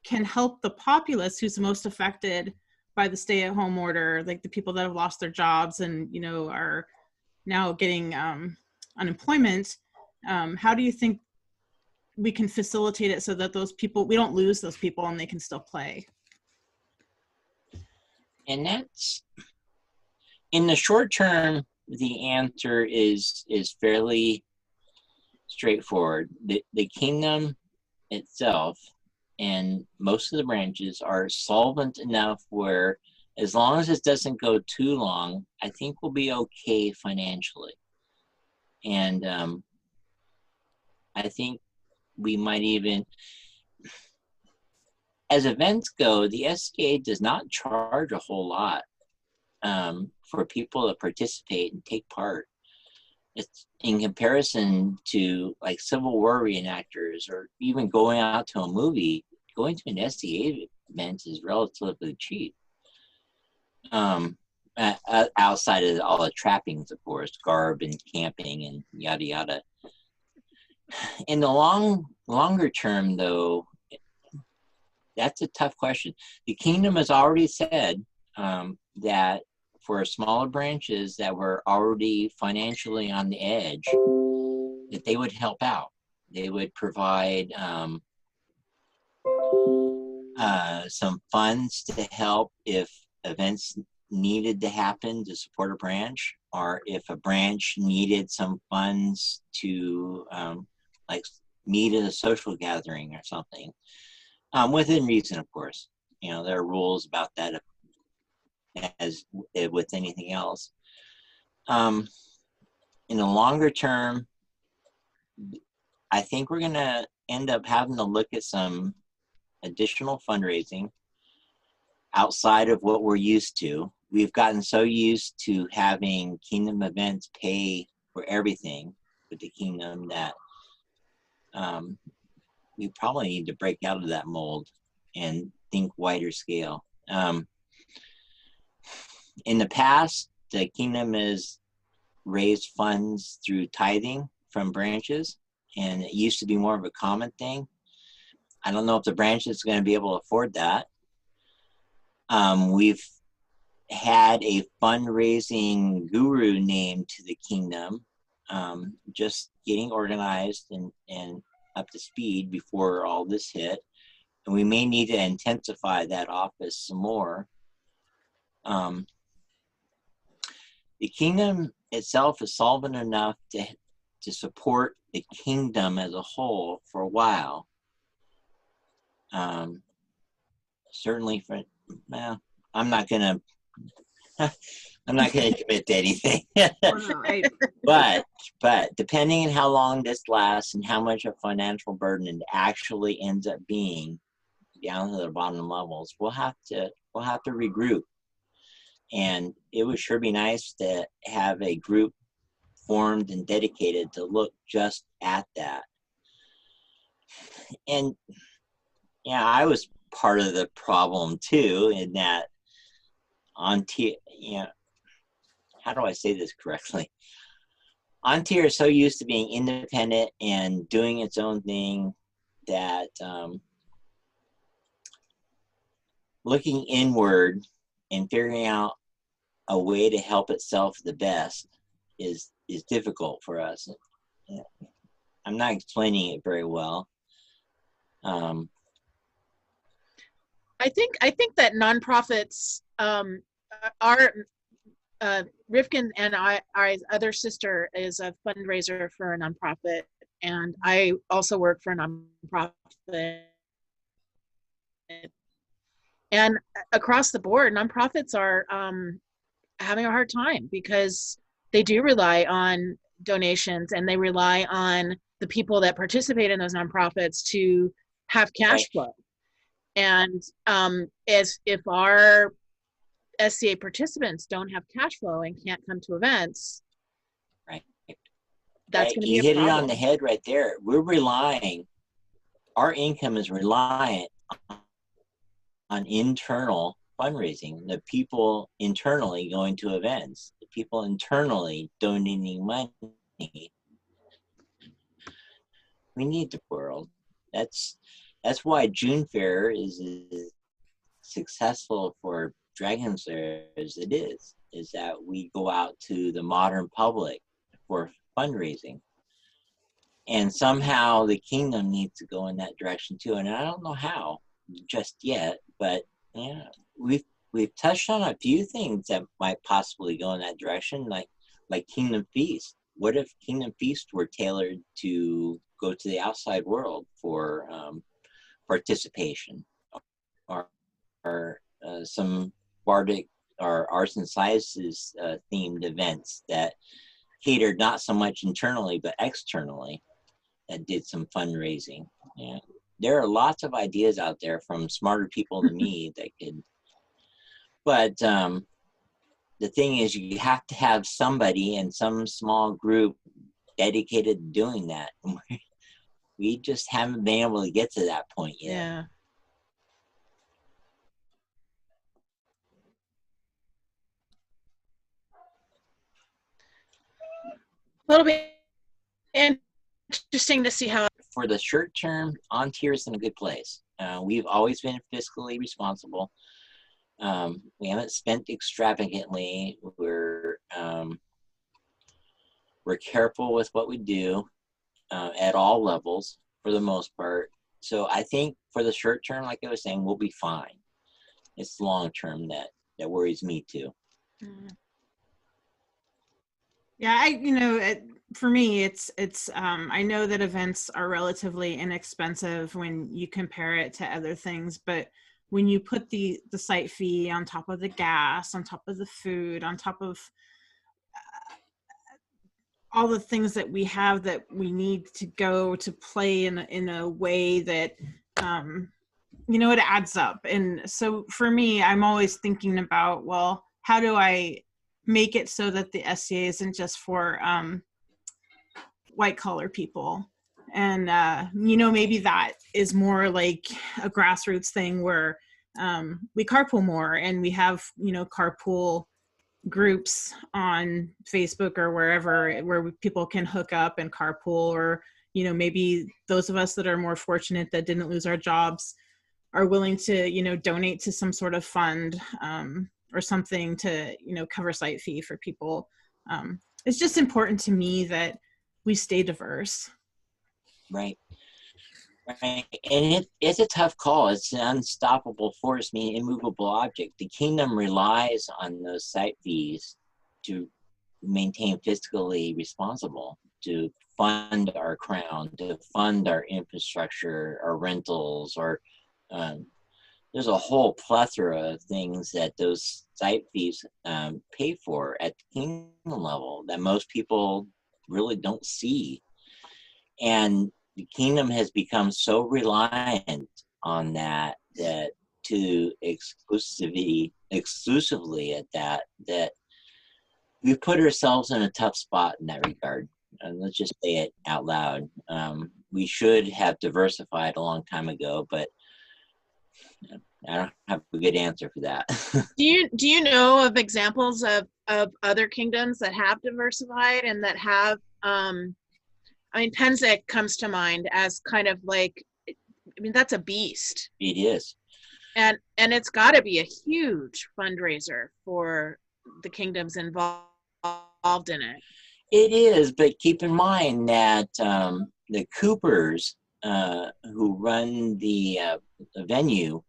can help the populace who's most affected by the stay-at-home order, like the people that have lost their jobs and, you know, are now getting unemployment? How do you think we can facilitate it so that those people, we don't lose those people and they can still play? And that's, in the short term, the answer is fairly straightforward. The kingdom itself and most of the branches are solvent enough where, as long as it doesn't go too long, I think we'll be okay financially. And I think we might even, as events go, the SCA does not charge a whole lot for people to participate and take part. It's in comparison to like Civil War reenactors or even going out to a movie, going to an SCA event is relatively cheap. Outside of all the trappings, of course, garb and camping and yada yada. In the longer term, though, that's a tough question. The kingdom has already said that for smaller branches that were already financially on the edge, that they would help out. They would provide some funds to help if events needed to happen to support a branch, or if a branch needed some funds to like meet at a social gathering or something. Within reason, of course. You know, there are rules about that as with anything else. In the longer term, I think we're going to end up having to look at some additional fundraising outside of what we're used to. We've gotten so used to having kingdom events pay for everything with the kingdom that we probably need to break out of that mold and think wider scale. In the past, the kingdom has raised funds through tithing from branches, and it used to be more of a common thing. I don't know if the branch is going to be able to afford that. We've had a fundraising guru named to the kingdom, just getting organized and up to speed before all this hit. And we may need to intensify that office some more. The kingdom itself is solvent enough to support the kingdom as a whole for a while. Certainly for, well, I'm not gonna commit to anything. But depending on how long this lasts and how much a financial burden it actually ends up being down to the bottom levels, we'll have to regroup. And it would sure be nice to have a group formed and dedicated to look just at that. And yeah, I was part of the problem too, in that how do I say this correctly? Ontier is so used to being independent and doing its own thing that looking inward and figuring out a way to help itself the best is difficult for us. I'm not explaining it very well. I think that nonprofits are Rivkin and our other sister is a fundraiser for a nonprofit, and I also work for a nonprofit. And across the board, nonprofits are having a hard time because they do rely on donations, and they rely on the people that participate in those nonprofits to have cash flow. And if our SCA participants don't have cash flow and can't come to events, right, that's going to be you a hit problem. it on the head right there. Our income is reliant on internal fundraising, the people internally going to events, the people internally donating money. We need the world. That's why June Fair is successful for Dragon Slayer as it is that we go out to the modern public for fundraising. And somehow the kingdom needs to go in that direction too. And I don't know how just yet, but yeah, we've touched on a few things that might possibly go in that direction, like Kingdom Feast. What if Kingdom Feast were tailored to go to the outside world for participation, or some bardic or arts and sciences themed events that catered not so much internally but externally, that did some fundraising. Yeah. There are lots of ideas out there from smarter people than me that could, but the thing is, you have to have somebody in some small group dedicated to doing that. We just haven't been able to get to that point yet. Yeah. It'll be interesting to see how. For the short term, Ontier is in a good place. We've always been fiscally responsible. We haven't spent extravagantly. We're careful with what we do at all levels for the most part. So I think for the short term, like I was saying, we'll be fine. It's the long term that worries me too. Yeah, for me, it's I know that events are relatively inexpensive when you compare it to other things, but when you put the site fee on top of the gas, on top of the food, on top of all the things that we have that we need to go to play in a way that it adds up. And so for me, I'm always thinking about, well, how do I make it so that the SCA isn't just for white collar people? And maybe that is more like a grassroots thing where we carpool more, and we have carpool groups on Facebook or wherever where people can hook up and carpool, or maybe those of us that are more fortunate that didn't lose our jobs are willing to donate to some sort of fund or something to cover site fee for people. It's just important to me that we stay diverse. Right. Right. And it's a tough call. It's an unstoppable force, meaning immovable object. The kingdom relies on those site fees to maintain fiscally responsible, to fund our crown, to fund our infrastructure, our rentals, or there's a whole plethora of things that those site fees pay for at the kingdom level that most people really don't see. And the kingdom has become so reliant on that to exclusively at that we put ourselves in a tough spot in that regard. And let's just say it out loud. We should have diversified a long time ago, but I don't have a good answer for that. Do you know of examples of other kingdoms that have diversified and that have Penzance comes to mind as kind of like, that's a beast. It is. And it's got to be a huge fundraiser for the kingdoms involved in it. It is, but keep in mind that the Coopers who run the venue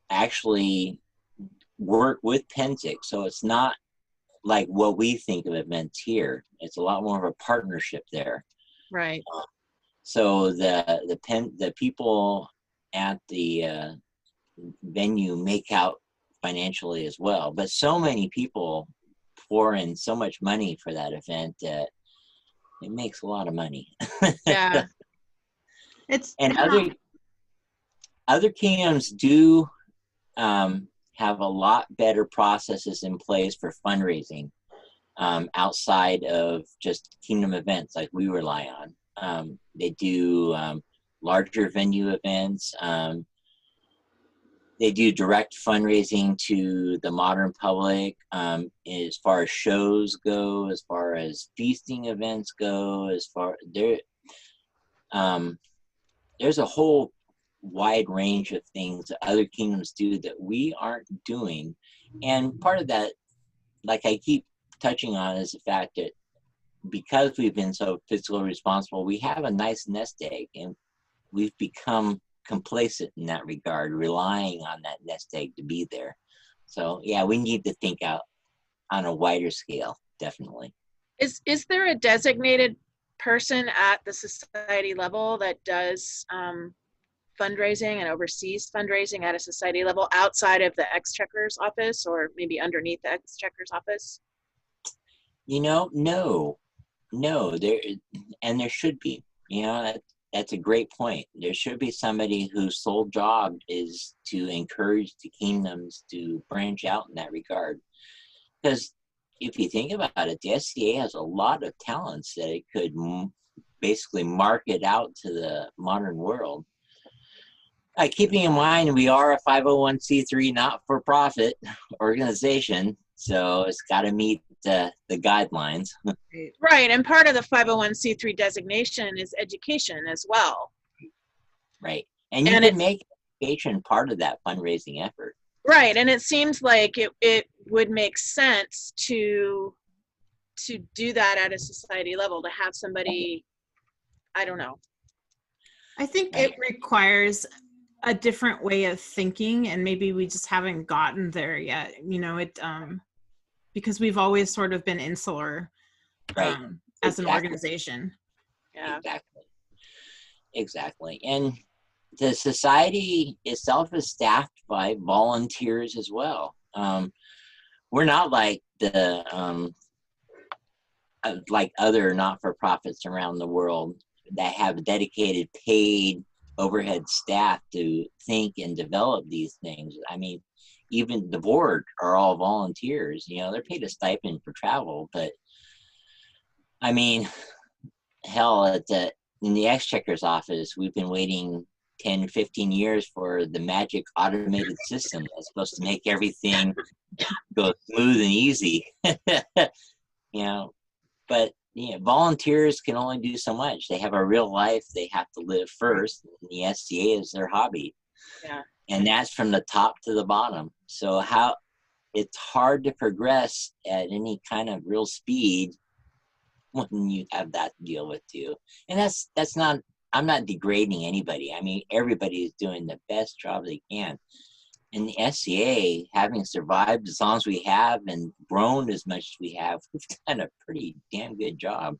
actually work with Penzance, so it's not like what we think of events here. It's a lot more of a partnership there. Right. So the people at the venue make out financially as well, but so many people pour in so much money for that event that it makes a lot of money. Yeah. Other kingdoms do have a lot better processes in place for fundraising outside of just kingdom events like we rely on. They do larger venue events. They do direct fundraising to the modern public as far as shows go, as far as feasting events go, there's a whole wide range of things that other kingdoms do that we aren't doing. And part of that, like I keep touching on, is the fact that because we've been so fiscally responsible, we have a nice nest egg, and we've become complacent in that regard, relying on that nest egg to be there. So yeah, we need to think out on a wider scale, definitely. Is there a designated person at the society level that does fundraising and oversees fundraising at a society level outside of the Exchequer's office, or maybe underneath the Exchequer's office? No, there should be. That's a great point. There should be somebody whose sole job is to encourage the kingdoms to branch out in that regard. Because if you think about it, the SCA has a lot of talents that it could basically market out to the modern world. Keeping in mind, we are a 501c3 not-for-profit organization, so it's got to meet the guidelines. Right, and part of the 501c3 designation is education as well. Right, and you can make education part of that fundraising effort. Right, and it seems like it would make sense to do that at a society level, to have somebody, I don't know. I think it requires a different way of thinking, and maybe we just haven't gotten there yet. Because we've always sort of been insular as an organization. Yeah. Exactly. And the society itself is staffed by volunteers as well. We're not like like other not-for-profits around the world that have dedicated paid overhead staff to think and develop these things. I mean, even the board are all volunteers. They're paid a stipend for travel, but I mean, hell, in the Exchequer's office, we've been waiting 10, 15 years for the magic automated system that's supposed to make everything go smooth and easy. You know, but volunteers can only do so much. They have a real life they have to live first. And the SCA is their hobby. Yeah. And that's from the top to the bottom. So it's hard to progress at any kind of real speed when you have that to deal with too. And that's not, I'm not degrading anybody. I mean, everybody is doing the best job they can. And the SCA, having survived as long as we have and grown as much as we have, we've done a pretty damn good job.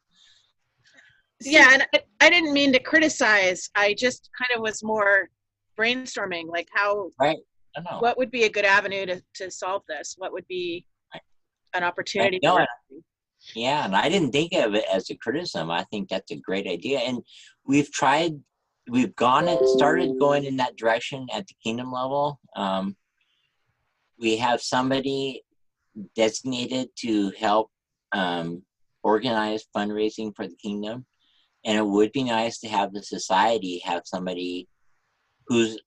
Yeah, and I didn't mean to criticize. I just kind of was more brainstorming, like how, right. What would be a good avenue to solve this? What would be an opportunity? Yeah, and I didn't think of it as a criticism. I think that's a great idea. And we've started going in that direction at the kingdom level. We have somebody designated to help organize fundraising for the kingdom. And it would be nice to have the society have somebody who's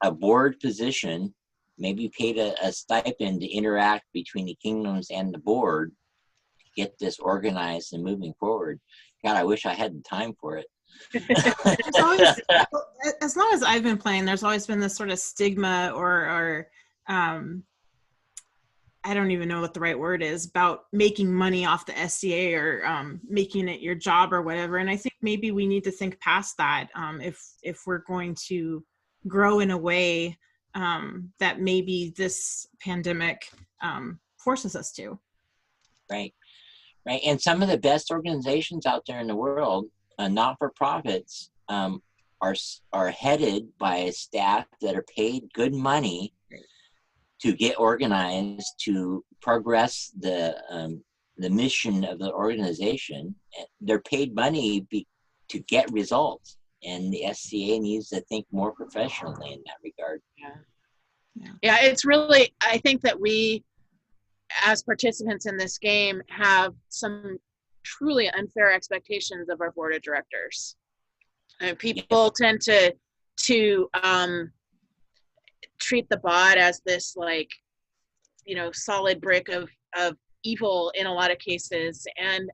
a board position, maybe paid a stipend to interact between the kingdoms and the board, get this organized and moving forward. God, I wish I had the time for it. As long as I've been playing, there's always been this sort of stigma or I don't even know what the right word is, about making money off the SCA or making it your job or whatever. And I think maybe we need to think past that if we're going to grow in a way that maybe this pandemic forces us to. Right. And some of the best organizations out there in the world, not-for-profits, are headed by staff that are paid good money to get organized, to progress the mission of the organization. They're paid money to get results, and the SCA needs to think more professionally in that regard. Yeah, it's really, I think that we, as participants in this game, have some truly unfair expectations of our board of directors. And people tend to treat the bot as this, like, solid brick of evil in a lot of cases. And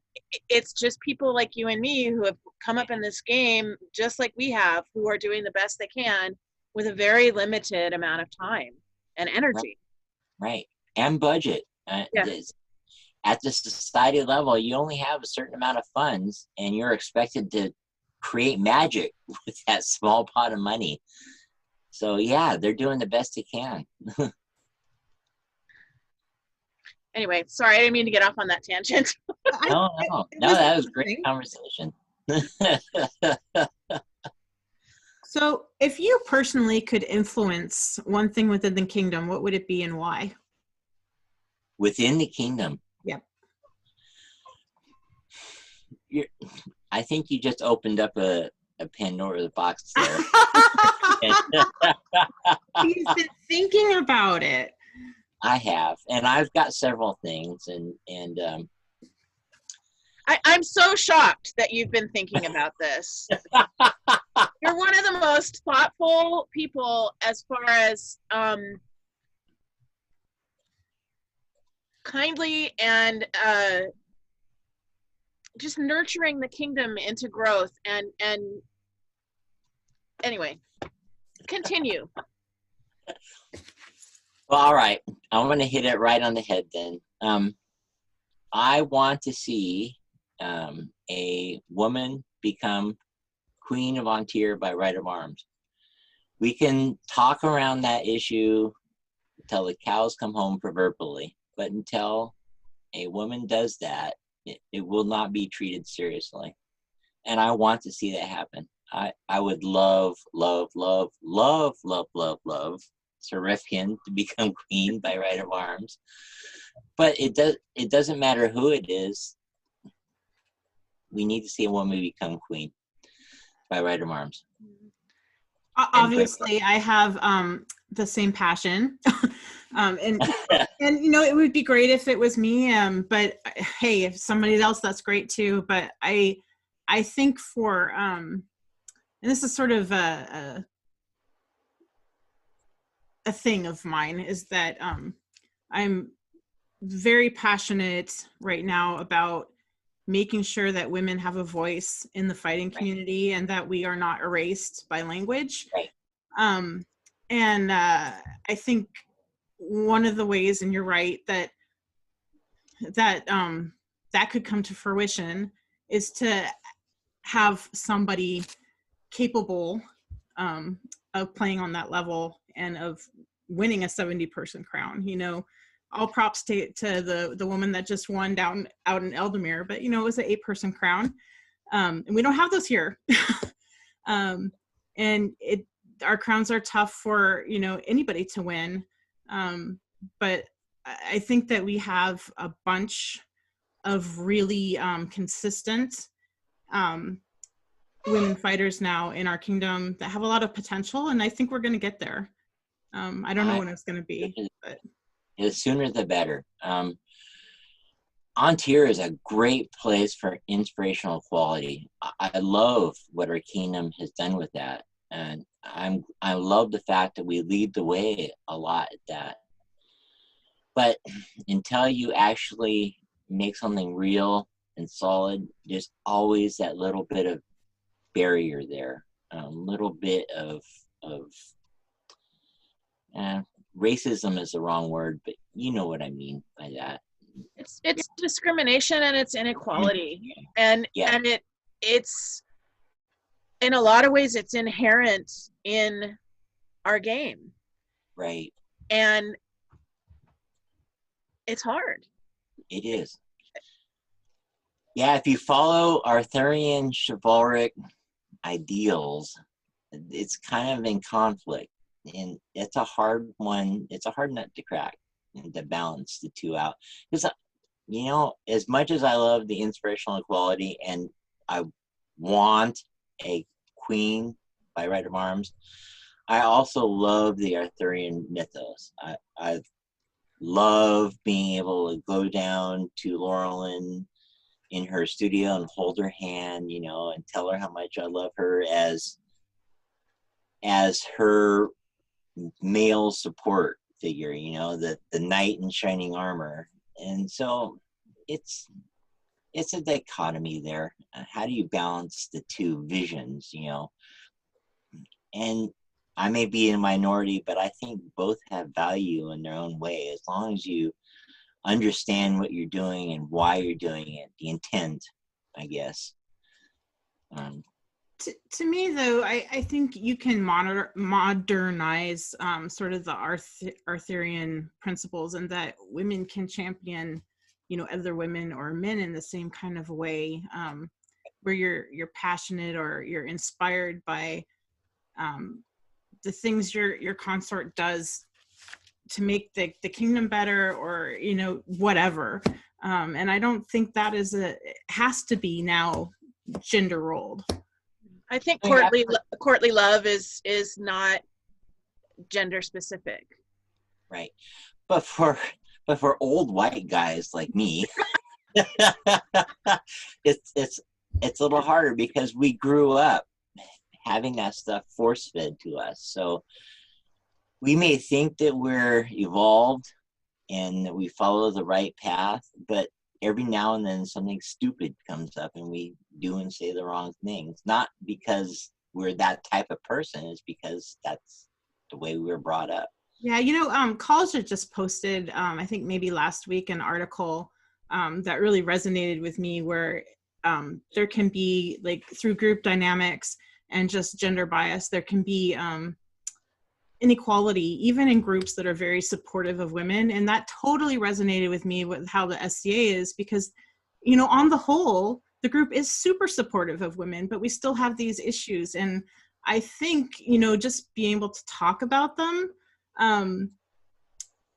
it's just people like you and me who have come up in this game, just like we have, who are doing the best they can with a very limited amount of time and energy. Right. And budget. At the society level, you only have a certain amount of funds, and you're expected to create magic with that small pot of money. So yeah, they're doing the best they can. Anyway, sorry, I didn't mean to get off on that tangent. No, that was a great conversation. So if you personally could influence one thing within the kingdom, what would it be and why? Within the kingdom? Yep. I think you just opened up a Pandora's box there. He's been thinking about it. I have, and I've got several things, and I'm so shocked that you've been thinking about this. You're one of the most thoughtful people as far as kindly and just nurturing the kingdom into growth. And anyway, continue. Well, all right. I'm going to hit it right on the head then. I want to see a woman become Queen of Ontario by right of arms. We can talk around that issue until the cows come home proverbially, but until a woman does that, it will not be treated seriously. And I want to see that happen. I would love Sir Rifkin to become queen by right of arms. But it doesn't matter who it is. We need to see a woman become queen by right of arms. Obviously, I have the same passion, and it would be great if it was me. But hey, if somebody else, that's great too. But I I think for, and this is sort of a thing of mine, is that I'm very passionate right now about making sure that women have a voice in the fighting community and that we are not erased by language. Right. And I think one of the ways, and you're right, that could come to fruition is to have somebody capable of playing on that level and of winning a 70-person crown. You know, all props to the woman that just won out in Eldemir, but you know, it was an 8-person crown, and we don't have those here. And our crowns are tough for, you know, anybody to win, but I think that we have a bunch of really consistent women fighters now in our kingdom that have a lot of potential, and I think we're going to get there. I don't know when it's going to be, but the sooner the better. Arontius is a great place for inspirational equality. I love what our kingdom has done with that, and I love the fact that we lead the way a lot at that. But until you actually make something real and solid, there's always that little bit of barrier there, a little bit of racism is the wrong word, but you know what I mean by that. It's discrimination and it's inequality, and it's in a lot of ways it's inherent in our game, right? And it's hard. It is. Yeah, if you follow Arthurian chivalric ideals, it's kind of in conflict, and it's a hard one. It's a hard nut to crack and to balance the two out. Because, you know, as much as I love the inspirational equality and I want a queen by right of arms, I also love the Arthurian mythos. I love being able to go down to Laurelyn in her studio and hold her hand, you know, and tell her how much I love her as her male support figure, you know, the knight in shining armor. And so it's a dichotomy there. How do you balance the two visions, you know? And I may be in a minority, but I think both have value in their own way, as long as you understand what you're doing and why you're doing it, the intent, I guess. To me, though, I think you can modernize sort of the Arthurian principles, and that women can champion, you know, other women or men in the same kind of way, where you're passionate or you're inspired by the things your consort does to make the kingdom better, or, you know, whatever. And I don't think that it has to be now gender rolled. I think courtly love is not gender specific. Right. But for old white guys like me, it's a little harder because we grew up having that stuff force fed to us. So we may think that we're evolved and that we follow the right path, but every now and then something stupid comes up and we do and say the wrong things. Not because we're that type of person, it's because that's the way we were brought up. Yeah, you know, college had just posted, I think maybe last week, an article that really resonated with me, where there can be, like, through group dynamics and just gender bias, there can be inequality even in groups that are very supportive of women. And that totally resonated with me with how the SCA is, because, you know, on the whole, the group is super supportive of women, but we still have these issues. And I think, you know, just being able to talk about them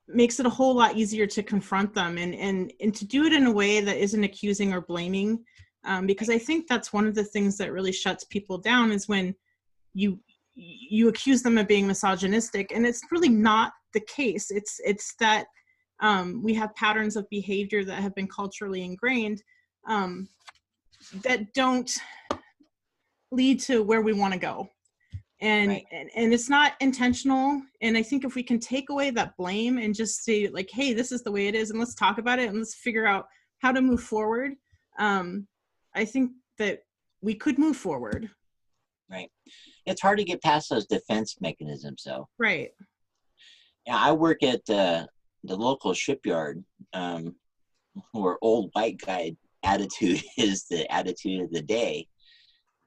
makes it a whole lot easier to confront them, and to do it in a way that isn't accusing or blaming, because I think that's one of the things that really shuts people down, is when you accuse them of being misogynistic, and it's really not the case. It's that we have patterns of behavior that have been culturally ingrained, that don't lead to where we want to go. And, Right. and it's not intentional. And I think if we can take away that blame and just say like, hey, this is the way it is, and let's talk about it and let's figure out how to move forward. I think that we could move forward. Right. It's hard to get past those defense mechanisms, though. Right. Yeah, I work at the local shipyard, where old white guy attitude is the attitude of the day.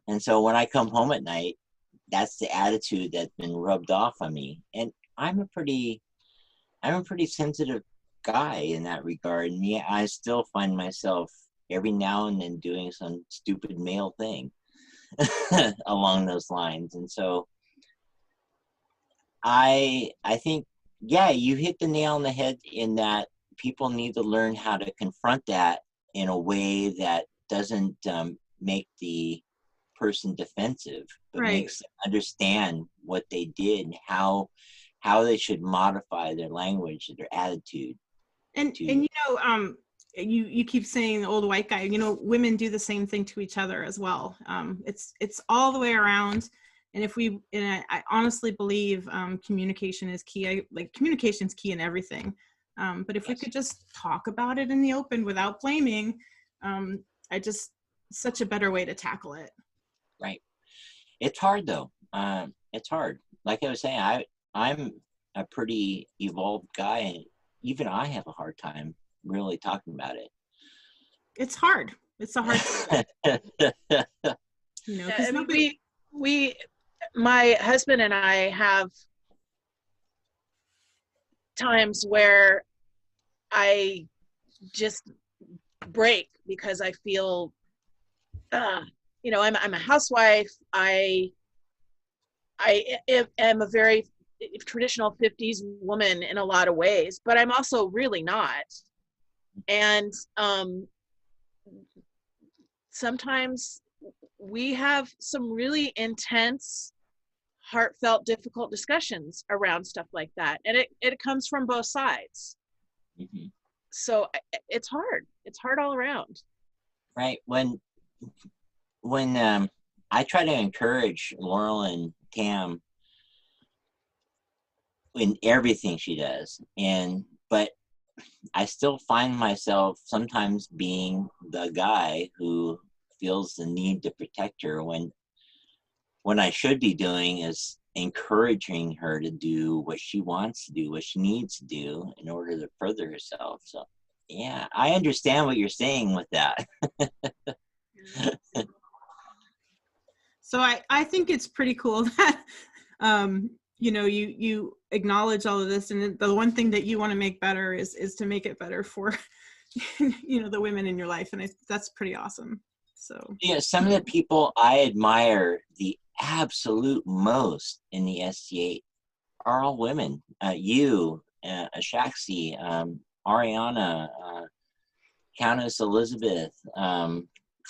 And so when I come home at night, that's the attitude that's been rubbed off on me. And I'm a pretty sensitive guy in that regard. And yeah, I still find myself every now and then doing some stupid male thing along those lines. And so I think, yeah, you hit the nail on the head in that people need to learn how to confront that in a way that doesn't make the person defensive, but Right. makes them understand what they did and how they should modify their language and their attitude. And you know, you keep saying the old white guy, you know, women do the same thing to each other as well. It's all the way around. And if we, and I honestly believe communication is key. Communication is key in everything. But if we could just talk about it in the open without blaming, such a better way to tackle it. Right. It's hard though. It's hard. Like I was saying, I'm a pretty evolved guy, and even I have a hard time really talking about it. It's hard. It's a hard thing. You know, because my husband and I have times where I just break because I feel, you know, I'm a housewife. I am a very traditional 50s woman in a lot of ways, but I'm also really not. And sometimes we have some really intense, heartfelt, difficult discussions around stuff like that. And it comes from both sides. Mm-hmm. So it's hard. It's hard all around. Right. When I try to encourage Laurel and Tam in everything she does, but I still find myself sometimes being the guy who feels the need to protect her when I should be doing is encouraging her to do what she wants to do, what she needs to do in order to further herself. So yeah, I understand what you're saying with that. So I think it's pretty cool that, you know, you acknowledge all of this, and the one thing that you want to make better is to make it better for, you know, the women in your life. And that's pretty awesome. So yeah, some of the people I admire the absolute most in the ST8 are all women. You, Ashaxi, Ariana, Countess Elizabeth,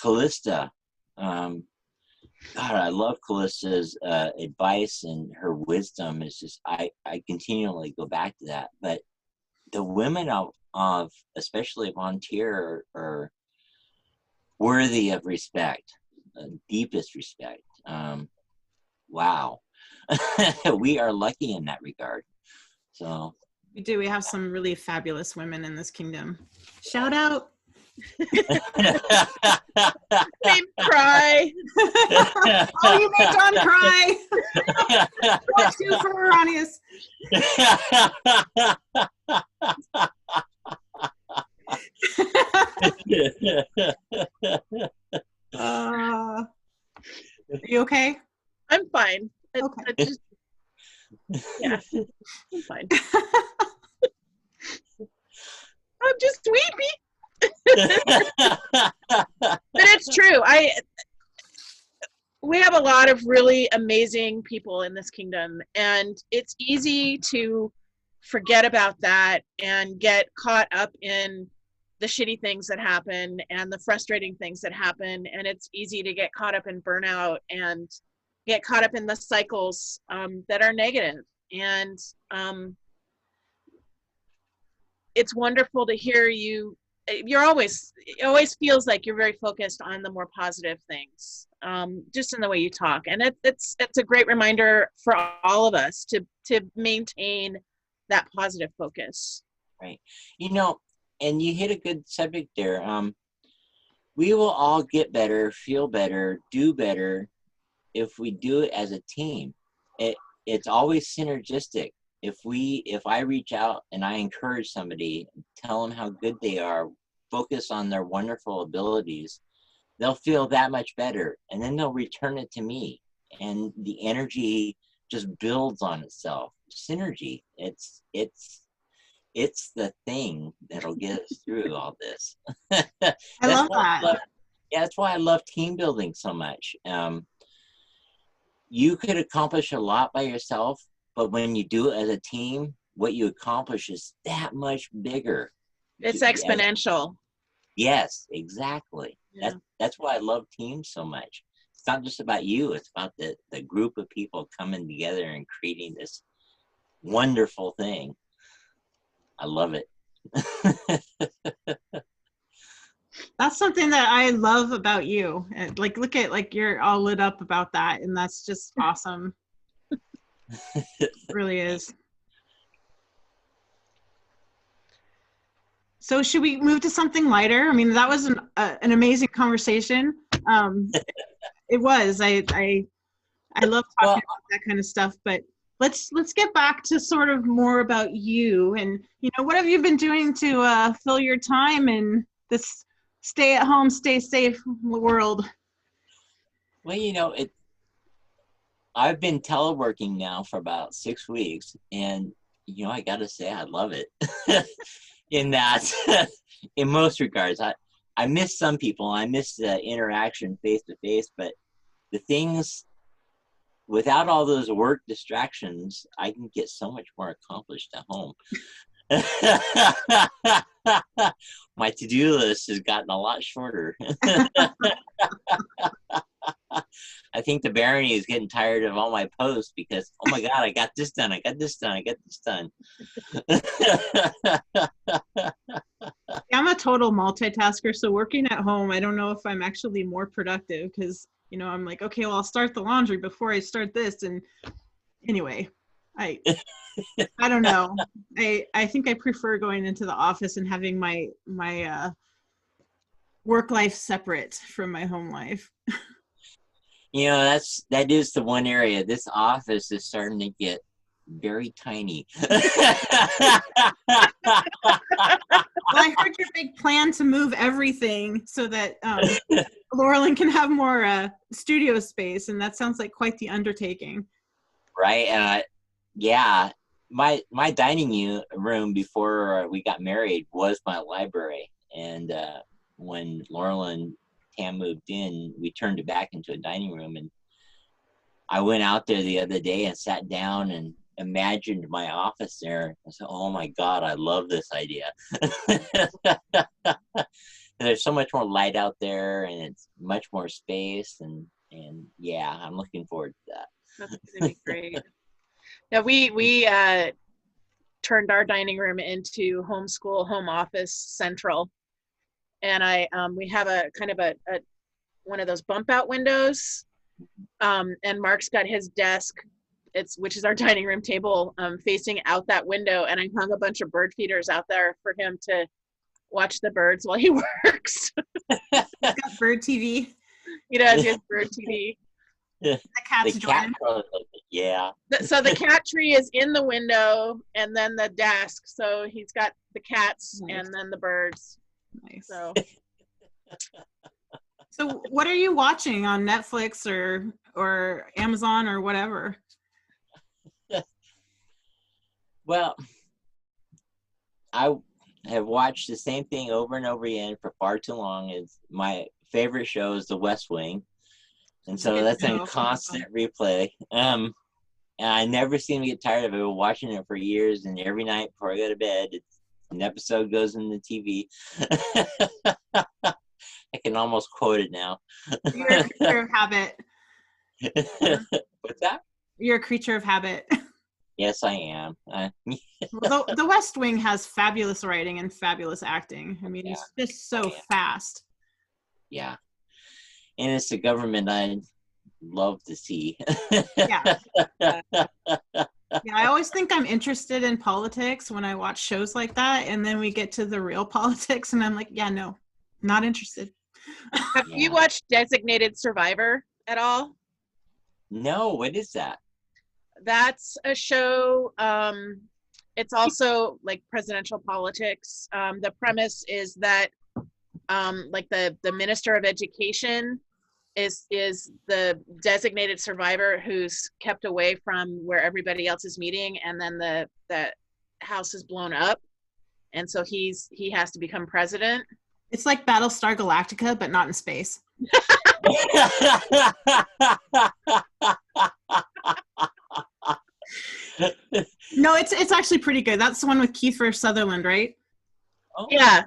Callista. God, I love Callista's advice, and her wisdom is just, I continually go back to that. But the women of especially Vontier are worthy of respect, deepest respect. Wow. We are lucky in that regard. So we do. We have some really fabulous women in this kingdom. Shout out. Made cry. Oh, you made Don cry. Watch you for Arontius. Are you okay? I'm fine. Okay. Yeah, I'm fine. I'm just weepy. But it's true. We have a lot of really amazing people in this kingdom, and it's easy to forget about that and get caught up in the shitty things that happen and the frustrating things that happen. And it's easy to get caught up in burnout and get caught up in the cycles that are negative. And it's wonderful to hear you it always feels like you're very focused on the more positive things, just in the way you talk. And it's a great reminder for all of us to maintain that positive focus. Right. You know, and you hit a good subject there. We will all get better, feel better, do better if we do it as a team. It's always synergistic. If I reach out and I encourage somebody, tell them how good they are, focus on their wonderful abilities, they'll feel that much better, and then they'll return it to me, and the energy just builds on itself. Synergy. It's the thing that'll get us through all this. I love that. Yeah, that's why I love team building so much. You could accomplish a lot by yourself, but when you do it as a team, what you accomplish is that much bigger. It's exponential. Yes, exactly. Yeah. That's why I love teams so much. It's not just about you, it's about the group of people coming together and creating this wonderful thing. I love it. That's something that I love about you. And like, look at, like, you're all lit up about that, and that's just awesome. It really is. So should we move to something lighter? I mean, that was an amazing conversation. It was. I love talking about that kind of stuff, but let's get back to sort of more about you, and what have you been doing to fill your time in this stay at home, stay safe world? Well, I've been teleworking now for about 6 weeks, and I gotta say I love it. In that, in most regards, I miss some people. I miss the interaction face to face, but the things, without all those work distractions, I can get so much more accomplished at home. My to-do list has gotten a lot shorter. I think the barony is getting tired of all my posts because, oh my God, I got this done, I got this done, I got this done. I'm a total multitasker, so working at home, I don't know if I'm actually more productive because, I'm like, okay, well, I'll start the laundry before I start this. And anyway, I don't know. I think I prefer going into the office and having my work life separate from my home life. That is the one area. This office is starting to get very tiny. Well, I heard your big plan to move everything so that Laurelyn can have more studio space, and that sounds like quite the undertaking. Right. Yeah. My dining room before we got married was my library, and when Laurelyn and Tam moved in, we turned it back into a dining room, and I went out there the other day and sat down and imagined my office there. I said, oh my God, I love this idea. There's so much more light out there, and it's much more space, and yeah, I'm looking forward to that. That's gonna be great. Yeah, we turned our dining room into homeschool, home office central, and we have a kind of a one of those bump out windows, and Mark's got his desk, which is our dining room table, facing out that window, and I hung a bunch of bird feeders out there for him to watch the birds while he works. He's got bird TV. He does. He has bird TV. The cat's joining. Yeah. So the cat tree is in the window, and then the desk. So he's got the cats, nice, and then the birds. Nice. So what are you watching on Netflix or Amazon or whatever? Well, I have watched the same thing over and over again for far too long. It's my favorite show is The West Wing. And so that's a constant replay. And I never seem to get tired of it. I've been watching it for years, and every night before I go to bed, an episode goes in the TV. I can almost quote it now. You're a creature of habit. What's that? You're a creature of habit. Yes, I am. Well, the West Wing has fabulous writing and fabulous acting. I mean, Yeah. it's just so fast. Yeah. And it's a government I'd love to see. Yeah. Yeah, I always think I'm interested in politics when I watch shows like that, and then we get to the real politics, and I'm like, yeah, no, not interested. Have you watched Designated Survivor at all? No, what is that? That's a show. It's also like presidential politics. The premise is that like the minister of education is the designated survivor who's kept away from where everybody else is meeting, and then the house is blown up, and so he has to become president. It's like Battlestar Galactica, but not in space. No, it's actually pretty good. That's the one with Kiefer Sutherland, right? Oh. Yeah.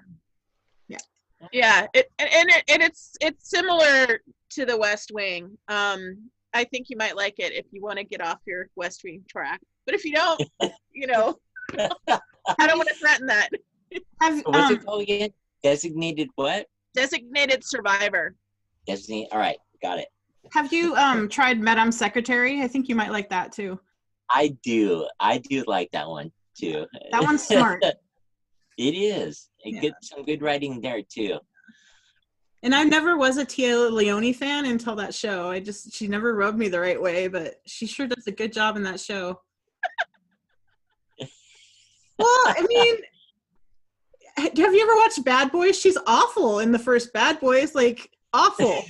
Yeah. It's similar to the West Wing. I think you might like it if you want to get off your West Wing track. But if you don't, you know, I don't want to threaten that. What's it called again? Designated what? Designated Survivor. Designated. All right, got it. Have you tried Madame Secretary? I think you might like that too. I do like that one too. That one's smart. It is. It gets some good writing there too. And I never was a Tia Leone fan until that show. She never rubbed me the right way, but she sure does a good job in that show. Well, I mean, have you ever watched Bad Boys? She's awful in the first Bad Boys, like awful.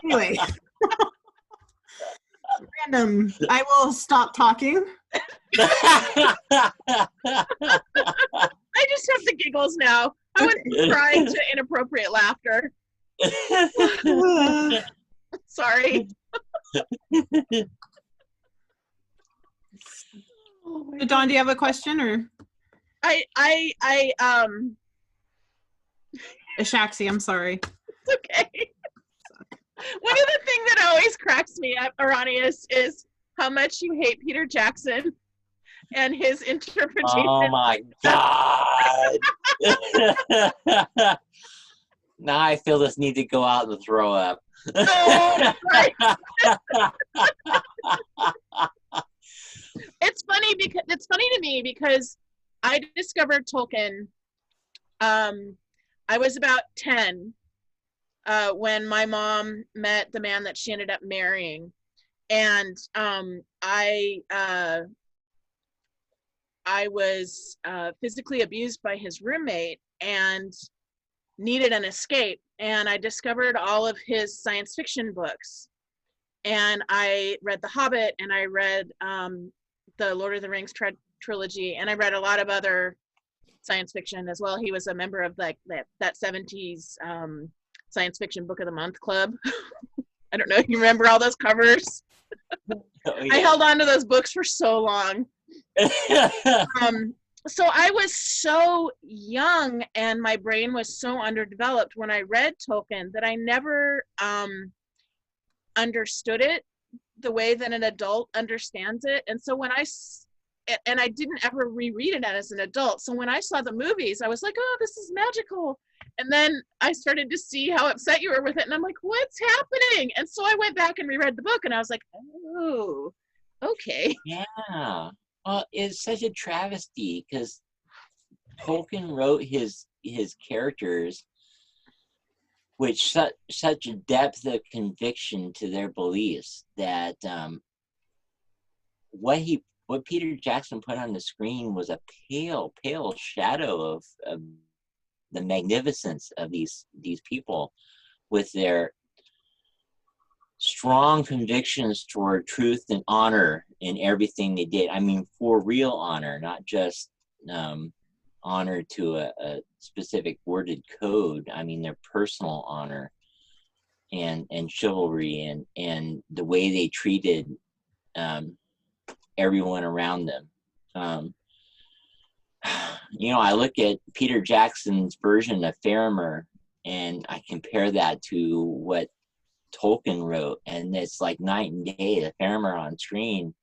Anyway. Random. I will stop talking. I just have the giggles now. I was crying to inappropriate laughter. Sorry. Dawn, do you have a question or? Ashaxi, I'm sorry. It's okay. One of the things that always cracks me up, Arontius, is how much you hate Peter Jackson and his interpretation. Oh my God. Now I feel this need to go out and throw up. Oh, right. It's funny to me because I discovered Tolkien. I was about 10 when my mom met the man that she ended up marrying, and I was physically abused by his roommate and needed an escape, and I discovered all of his science fiction books, and I read The Hobbit, and I read the Lord of the Rings trilogy, and I read a lot of other science fiction as well. He was a member of like that 70s science fiction book of the month club. I don't know if you remember all those covers. Oh, yeah. I held on to those books for so long. So I was so young and my brain was so underdeveloped when I read Tolkien that I never understood it the way that an adult understands it. And so when I didn't ever reread it as an adult. So when I saw the movies, I was like, oh, this is magical. And then I started to see how upset you were with it. And I'm like, what's happening? And so I went back and reread the book and I was like, oh, okay. Yeah. Well, it's such a travesty because Tolkien wrote his characters with such a depth of conviction to their beliefs that what Peter Jackson put on the screen was a pale shadow of the magnificence of these people with their strong convictions toward truth and honor in everything they did. I mean, for real honor, not just honor to a specific worded code. I mean, their personal honor and chivalry and the way they treated everyone around them. I look at Peter Jackson's version of Faramir and I compare that to what Tolkien wrote, and it's like night and day. The Faramir on screen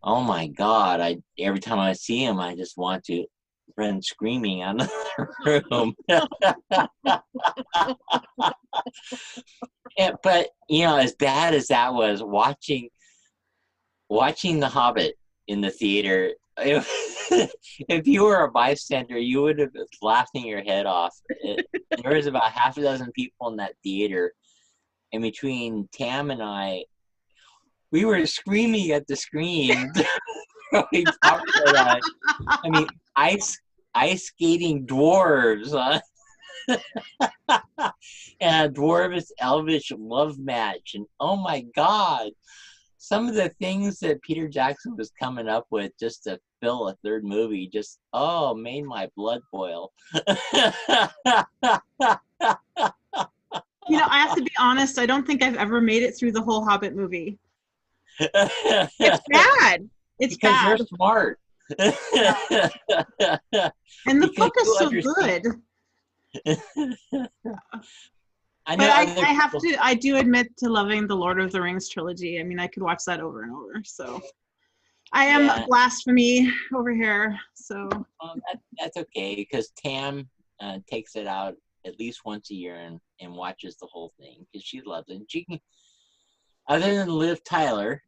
oh my God, every time I see him, I just want to run screaming out of the room. But as bad as that was, watching The Hobbit in the theater, if you were a bystander, you would have been laughing your head off. There was about half a dozen people in that theater, and between Tam and I, we were screaming at the screen. We talked about, I mean, ice skating dwarves, and a dwarvish elvish love match, and oh my God, some of the things that Peter Jackson was coming up with just to fill a third movie just made my blood boil. I have to be honest, I don't think I've ever made it through the whole Hobbit movie. It's bad. It's because bad. You're smart. And the Because book is you so understand. good. I know But I do admit to loving the Lord of the Rings trilogy. I mean, I could watch that over and over. So I am a blasphemy over here. So that's okay, because Tam takes it out at least once a year and watches the whole thing because she loves it. She can, other than Liv Tyler,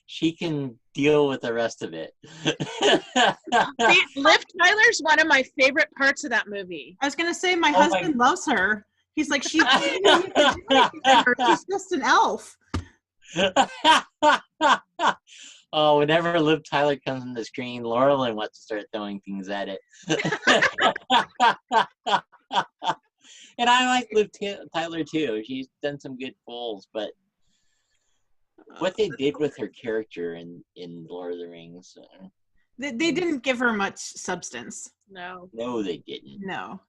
she can deal with the rest of it. See, Liv Tyler's one of my favorite parts of that movie. I was gonna say my husband loves her. He's like, she's just an elf. Oh, whenever Liv Tyler comes on the screen, Laurelyn wants to start throwing things at it. And I like Liv Tyler too. She's done some good pulls, but what they did with her character in Lord of the Rings, they didn't give her much substance. No, they didn't. No.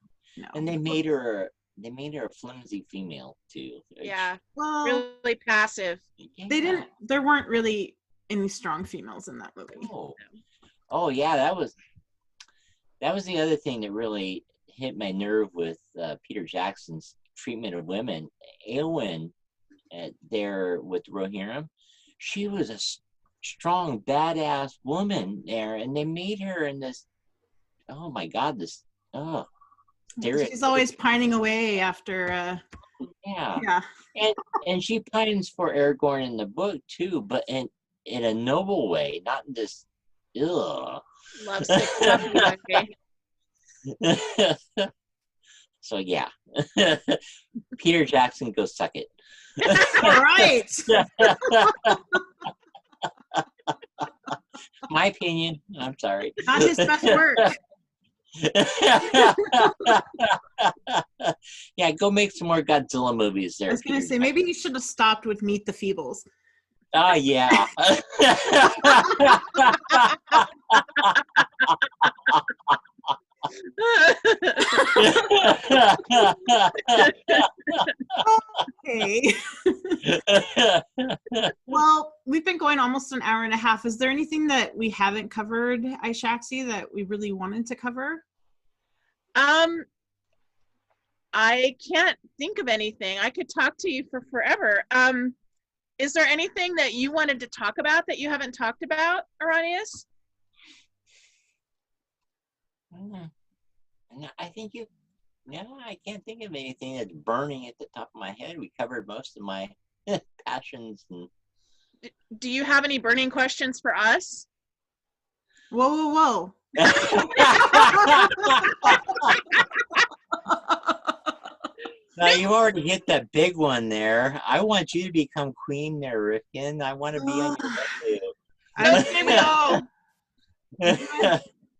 And they made her a flimsy female too. Yeah, well, really passive. There weren't really any strong females in that movie. Oh yeah, that was the other thing that really hit my nerve with Peter Jackson's treatment of women. Eowyn, there with Rohirrim, she was a strong, badass woman there, and they made her in this. Oh my God, she's always pining away after. Yeah. And she pines for Aragorn in the book too, but in a noble way, not in this. Ugh. Lovesick puppy way. So yeah, Peter Jackson, go suck it. All right. My opinion. I'm sorry. Not his best work. Yeah, go make some more Godzilla movies there. I was going to say, maybe you should have stopped with Meet the Feebles. Oh, yeah. Okay. Well, we've been going almost an hour and a half. Is there anything that we haven't covered, Aishaksi, that we really wanted to cover? I can't think of anything. I could talk to you for forever. Is there anything that you wanted to talk about that you haven't talked about, Arontius? I think I can't think of anything that's burning at the top of my head. We covered most of my passions. Do you have any burning questions for us? Whoa. Now, you already hit that big one there. I want you to become queen there, Rifkin. I want to be on your list Okay, we go.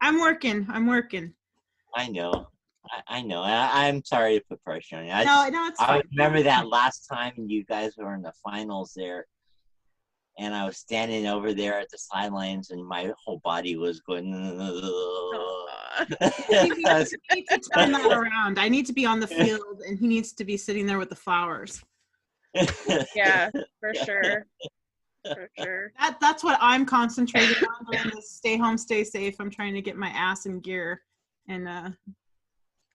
I'm working. I know. I'm sorry to put pressure on you. No, it's fine. I remember that last time you guys were in the finals there, and I was standing over there at the sidelines, and my whole body was going. You need to turn that around. I need to be on the field, and he needs to be sitting there with the flowers. Yeah, for sure. For sure. That's what I'm concentrating on during this stay home, stay safe. I'm trying to get my ass in gear. And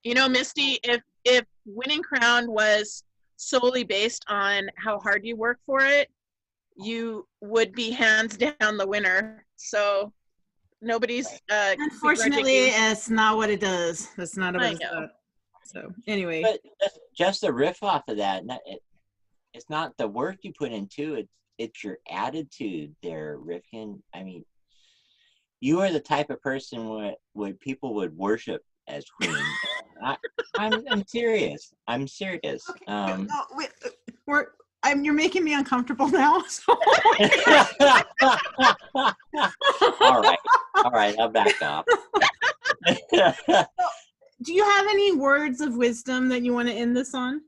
Misty, if Winning Crown was solely based on how hard you work for it, you would be hands down the winner. So nobody's unfortunately, it's not what it does. That's not what it does. So anyway, but just a riff off of that, it's not the work you put into it, it's your attitude there, Rifkin. I mean, you are the type of person what people would worship as queen. I'm serious. I'm serious. Okay. Wait, you're making me uncomfortable now. So. All right, I'll back off. Do you have any words of wisdom that you want to end this on?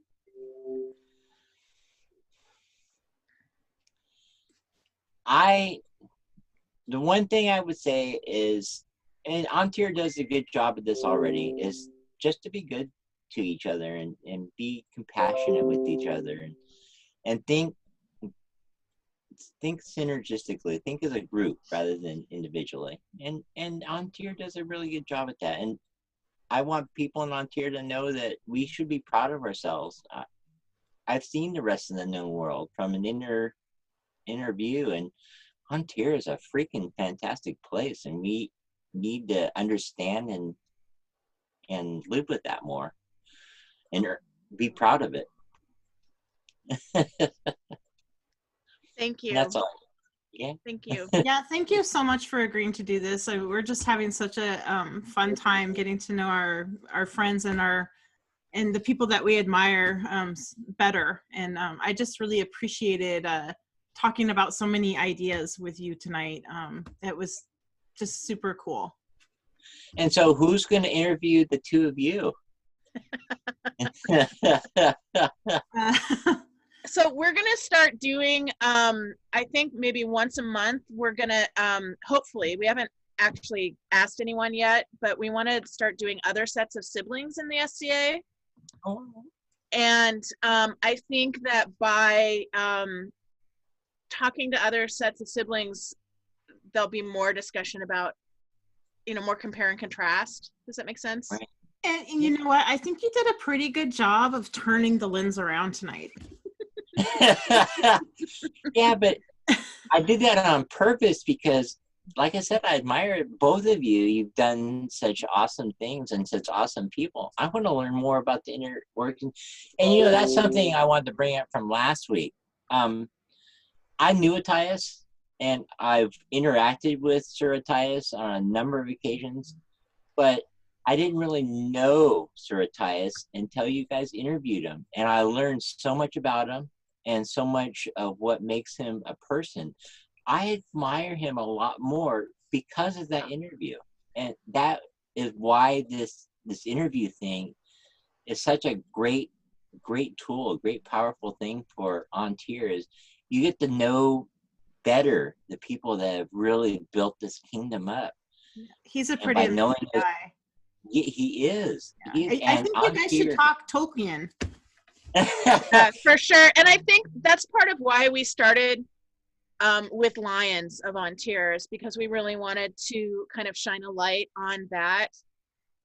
The one thing I would say is, and Antir does a good job of this already, is just to be good to each other and be compassionate with each other and think synergistically, think as a group rather than individually. And Antir does a really good job at that. And I want people in Antir to know that we should be proud of ourselves. I've seen the rest of the known world from an inner view, and Antir is a freaking fantastic place, and we need to understand and live with that more and be proud of it. Thank you. That's all. Yeah. Thank you. Yeah, thank you so much for agreeing to do this. We're just having such a fun time getting to know our friends and the people that we admire better. And I just really appreciated talking about so many ideas with you tonight. It was just super cool. And so who's going to interview the two of you? So we're going to start doing, I think maybe once a month, we're going to, hopefully, we haven't actually asked anyone yet, but we want to start doing other sets of siblings in the SCA. Oh. And I think that by talking to other sets of siblings, there'll be more discussion about, more compare and contrast. Does that make sense? Right. And you know what? I think you did a pretty good job of turning the lens around tonight. Yeah, but I did that on purpose because, like I said, I admire both of you. You've done such awesome things and such awesome people. I want to learn more about the inner working. And, that's something I wanted to bring up from last week. I knew Arontius, and I've interacted with Sir Arontius on a number of occasions, but I didn't really know Sir Arontius until you guys interviewed him. And I learned so much about him and so much of what makes him a person. I admire him a lot more because of that interview. And that is why this interview thing is such a great tool, a great powerful thing for Antir. Is you get to know better the people that have really built this kingdom up. He's a pretty amazing guy. He is. Yeah. I think you guys should talk Tolkien. For sure. And I think that's part of why we started with Lions of Antir, because we really wanted to kind of shine a light on that.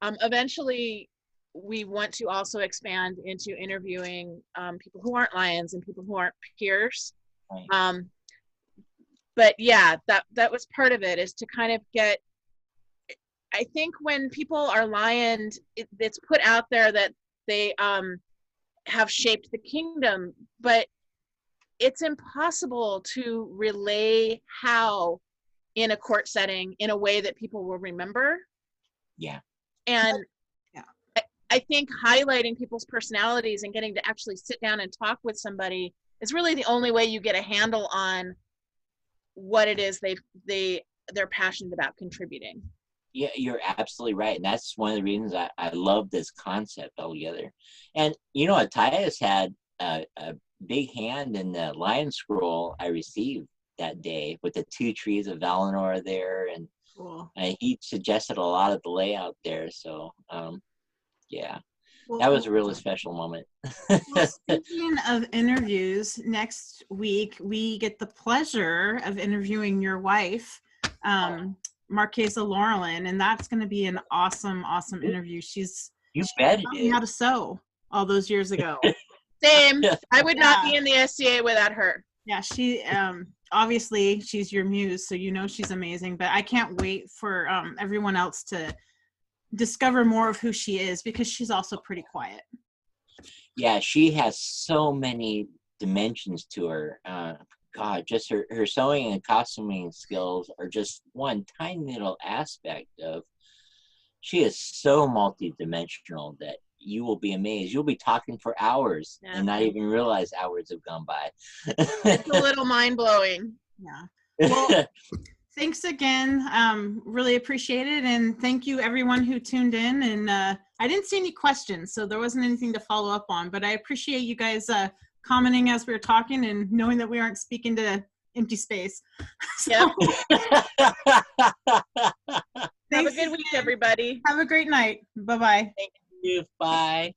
Eventually, we want to also expand into interviewing people who aren't Lions and people who aren't peers. Right. But yeah, that was part of it, is to kind of get, I think when people are Lions, it's put out there that they have shaped the kingdom, but it's impossible to relay how in a court setting in a way that people will remember. Yeah. And yeah. I think highlighting people's personalities and getting to actually sit down and talk with somebody is really the only way you get a handle on what it is they're passionate about contributing. Yeah, you're absolutely right. And that's one of the reasons I love this concept altogether. And, Arontius had a big hand in the Lion Scroll I received that day with the 2 trees of Valinor there. And cool. He suggested a lot of the layout there. So, yeah, well, that was a really special moment. Well, speaking of interviews, next week we get the pleasure of interviewing your wife, Marquesa Laurelin, and that's going to be an awesome interview. She bet taught me how to sew all those years ago. Same. I would not be in the SCA without her. Yeah, she obviously she's your muse, so you know she's amazing. But I can't wait for everyone else to discover more of who she is, because she's also pretty quiet. Yeah, she has so many dimensions to her. God, just her sewing and costuming skills are just one tiny little aspect of. She is so multi-dimensional that you will be amazed. You'll be talking for hours and not even realize hours have gone by. It's a little mind-blowing. Yeah. Well, thanks again. Really appreciate it. And thank you everyone who tuned in. And I didn't see any questions, so there wasn't anything to follow up on, but I appreciate you guys commenting as we were talking and knowing that we aren't speaking to empty space. Yep. Have a good week, everybody. Have a great night. Bye-bye. Thank you. Bye.